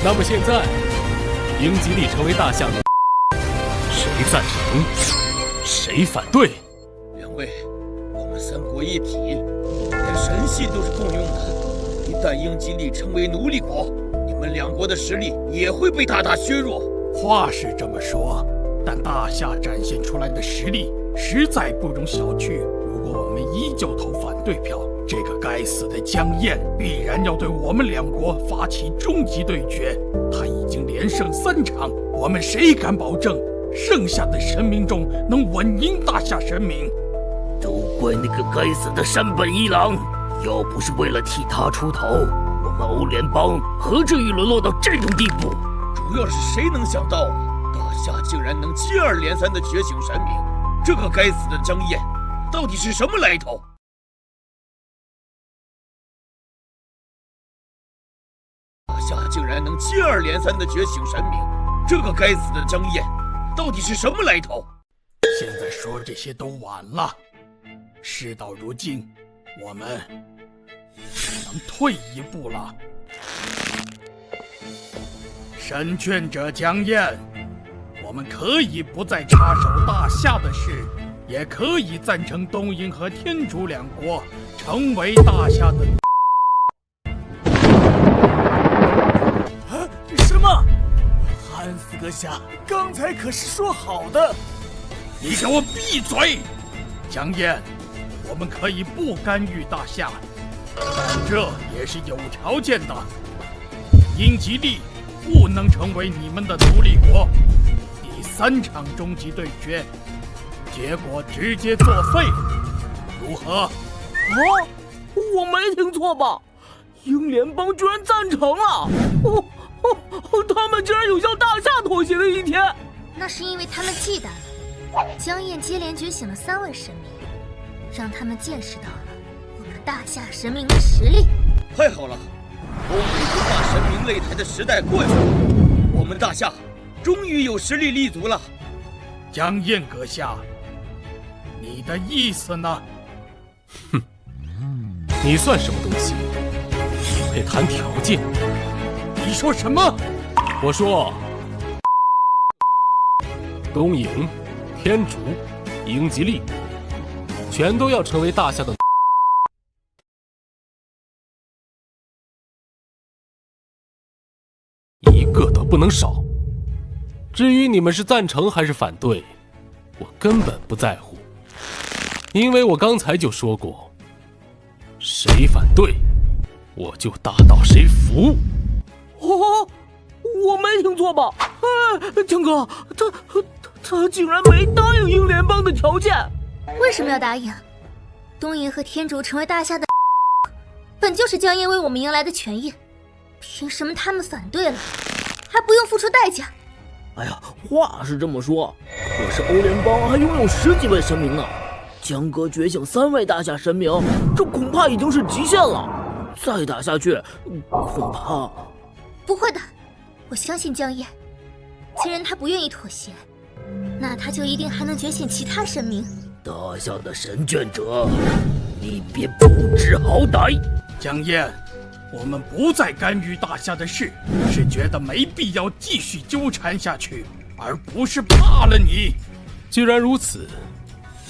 Speaker 1: 那么现在，英吉利成为大夏的，谁赞成？谁反对？
Speaker 8: 两位，我们三国一体，连神系都是共用的。一旦英吉利成为奴隶国，你们两国的实力也会被大大削弱。
Speaker 3: 话是这么说，但大夏展现出来的实力实在不容小觑。如果我们依旧投反对票，这个该死的江燕必然要对我们两国发起终极对决。他已经连胜3场，我们谁敢保证剩下的神明中能稳赢大夏神明？
Speaker 17: 都怪那个该死的山本一郎！要不是为了替他出头，我们欧联邦何至于沦落到这种地步？
Speaker 8: 主要是谁能想到大夏竟然能接二连三的觉醒神明？这个该死的江燕到底是什么来头？大夏竟然能接二连三的觉醒神明，这个该死的江燕到底是什么来头？
Speaker 3: 现在说这些都晚了，事到如今，我们只能退一步了。神眷者江燕，我们可以不再插手大夏的事，也可以赞成东瀛和天竺两国成为大夏的。
Speaker 10: 什么？韩四阁下刚才可是说好的。
Speaker 3: 你给我闭嘴！江燕，我们可以不干预大夏，但这也是有条件的。英吉利不能成为你们的奴隶国。第3场终极对决，结果直接作废，如何？
Speaker 6: 我没听错吧？英联邦居然赞成了！他们居然有向大夏妥协的一天。
Speaker 5: 那是因为他们记得了，江燕接连觉醒了3位神明，让他们见识到了我们大夏神明的实力。
Speaker 8: 太好了，欧美独霸神明擂台的时代过去了，我们大夏终于有实力立足了。
Speaker 3: 江燕阁下，你的意思呢？
Speaker 1: 哼，你算什么东西？你配谈条件？
Speaker 3: 你说什么？
Speaker 1: 我说，东瀛、天竺、英吉利，全都要成为大夏的，一个都不能少。至于你们是赞成还是反对，我根本不在乎，因为我刚才就说过，谁反对，我就打倒谁服。
Speaker 6: 我没听错吧？江哥，他竟然没答应英联邦的条件。
Speaker 5: 为什么要答应？东瀛和天竺成为大夏的，本就是江燕为我们赢来的权益，凭什么他们反对了，还不用付出代价？
Speaker 6: 哎呀，话是这么说，可是欧联邦还拥有10几位神明呢。江哥觉醒3位大夏神明，这恐怕已经是极限了。再打下去，恐怕……
Speaker 5: 不会的，我相信江燕。既然他不愿意妥协，那他就一定还能觉醒其他神明。
Speaker 17: 大夏的神眷者，你别不知好歹！
Speaker 3: 江燕，我们不再干预大夏的事，是觉得没必要继续纠缠下去，而不是怕了你。
Speaker 1: 既然如此，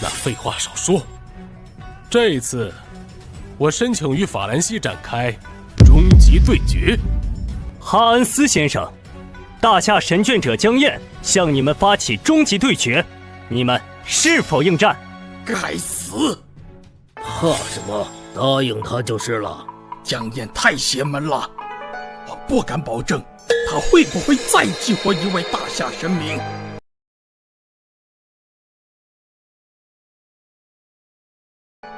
Speaker 1: 那废话少说。这一次，我申请与法兰西展开终极对决。
Speaker 2: 哈恩斯先生，大夏神眷者江燕向你们发起终极对决，你们是否应战？
Speaker 3: 该死！
Speaker 17: 怕什么？答应他就是了。
Speaker 3: 江燕太邪门了，我不敢保证他会不会再激活1位大夏神明。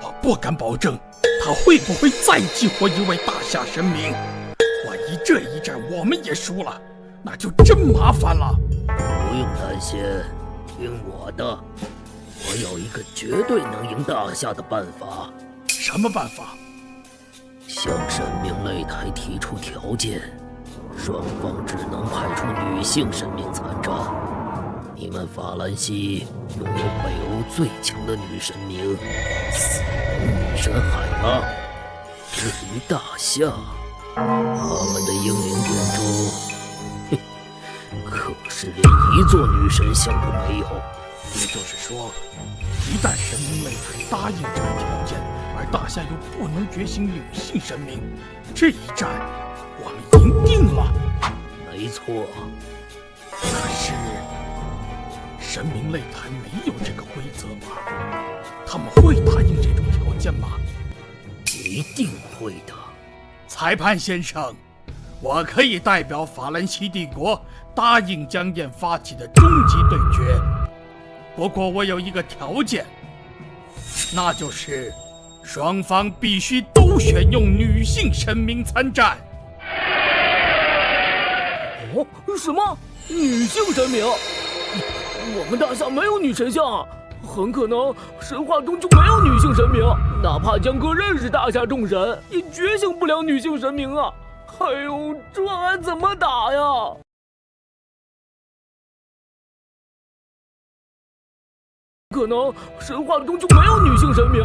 Speaker 3: 我不敢保证他会不会再激活1位大夏神明。万一这一战我们也输了，那就真麻烦了。
Speaker 17: 不用担心，听我的，我有一个绝对能赢大夏的办法。
Speaker 3: 什么办法？
Speaker 17: 向神明擂台提出条件，双方只能派出女性神明参战。你们法兰西拥有北欧最强的女神明死亡女神海拉，至于大夏，他们的英灵殿中可是连一座女神像都没有。
Speaker 3: 也就是说，一旦神明擂台答应这个条件，而大夏又不能觉醒女性神明，这一战我们赢定了。
Speaker 17: 没错。
Speaker 3: 可是神明擂台没有这个规则吧？他们会答应这种条件吗？
Speaker 17: 一定会的。
Speaker 3: 裁判先生，我可以代表法兰西帝国答应江燕发起的终极对决，不过我有一个条件，那就是双方必须都选用女性神明参战。
Speaker 6: 什么？女性神明？我们大夏没有女神像啊，很可能神话中就没有女性神明。哪怕江哥认识大夏众神，也觉醒不了女性神明啊！哎呦，这还怎么打呀？可能神话中就没有女性神明。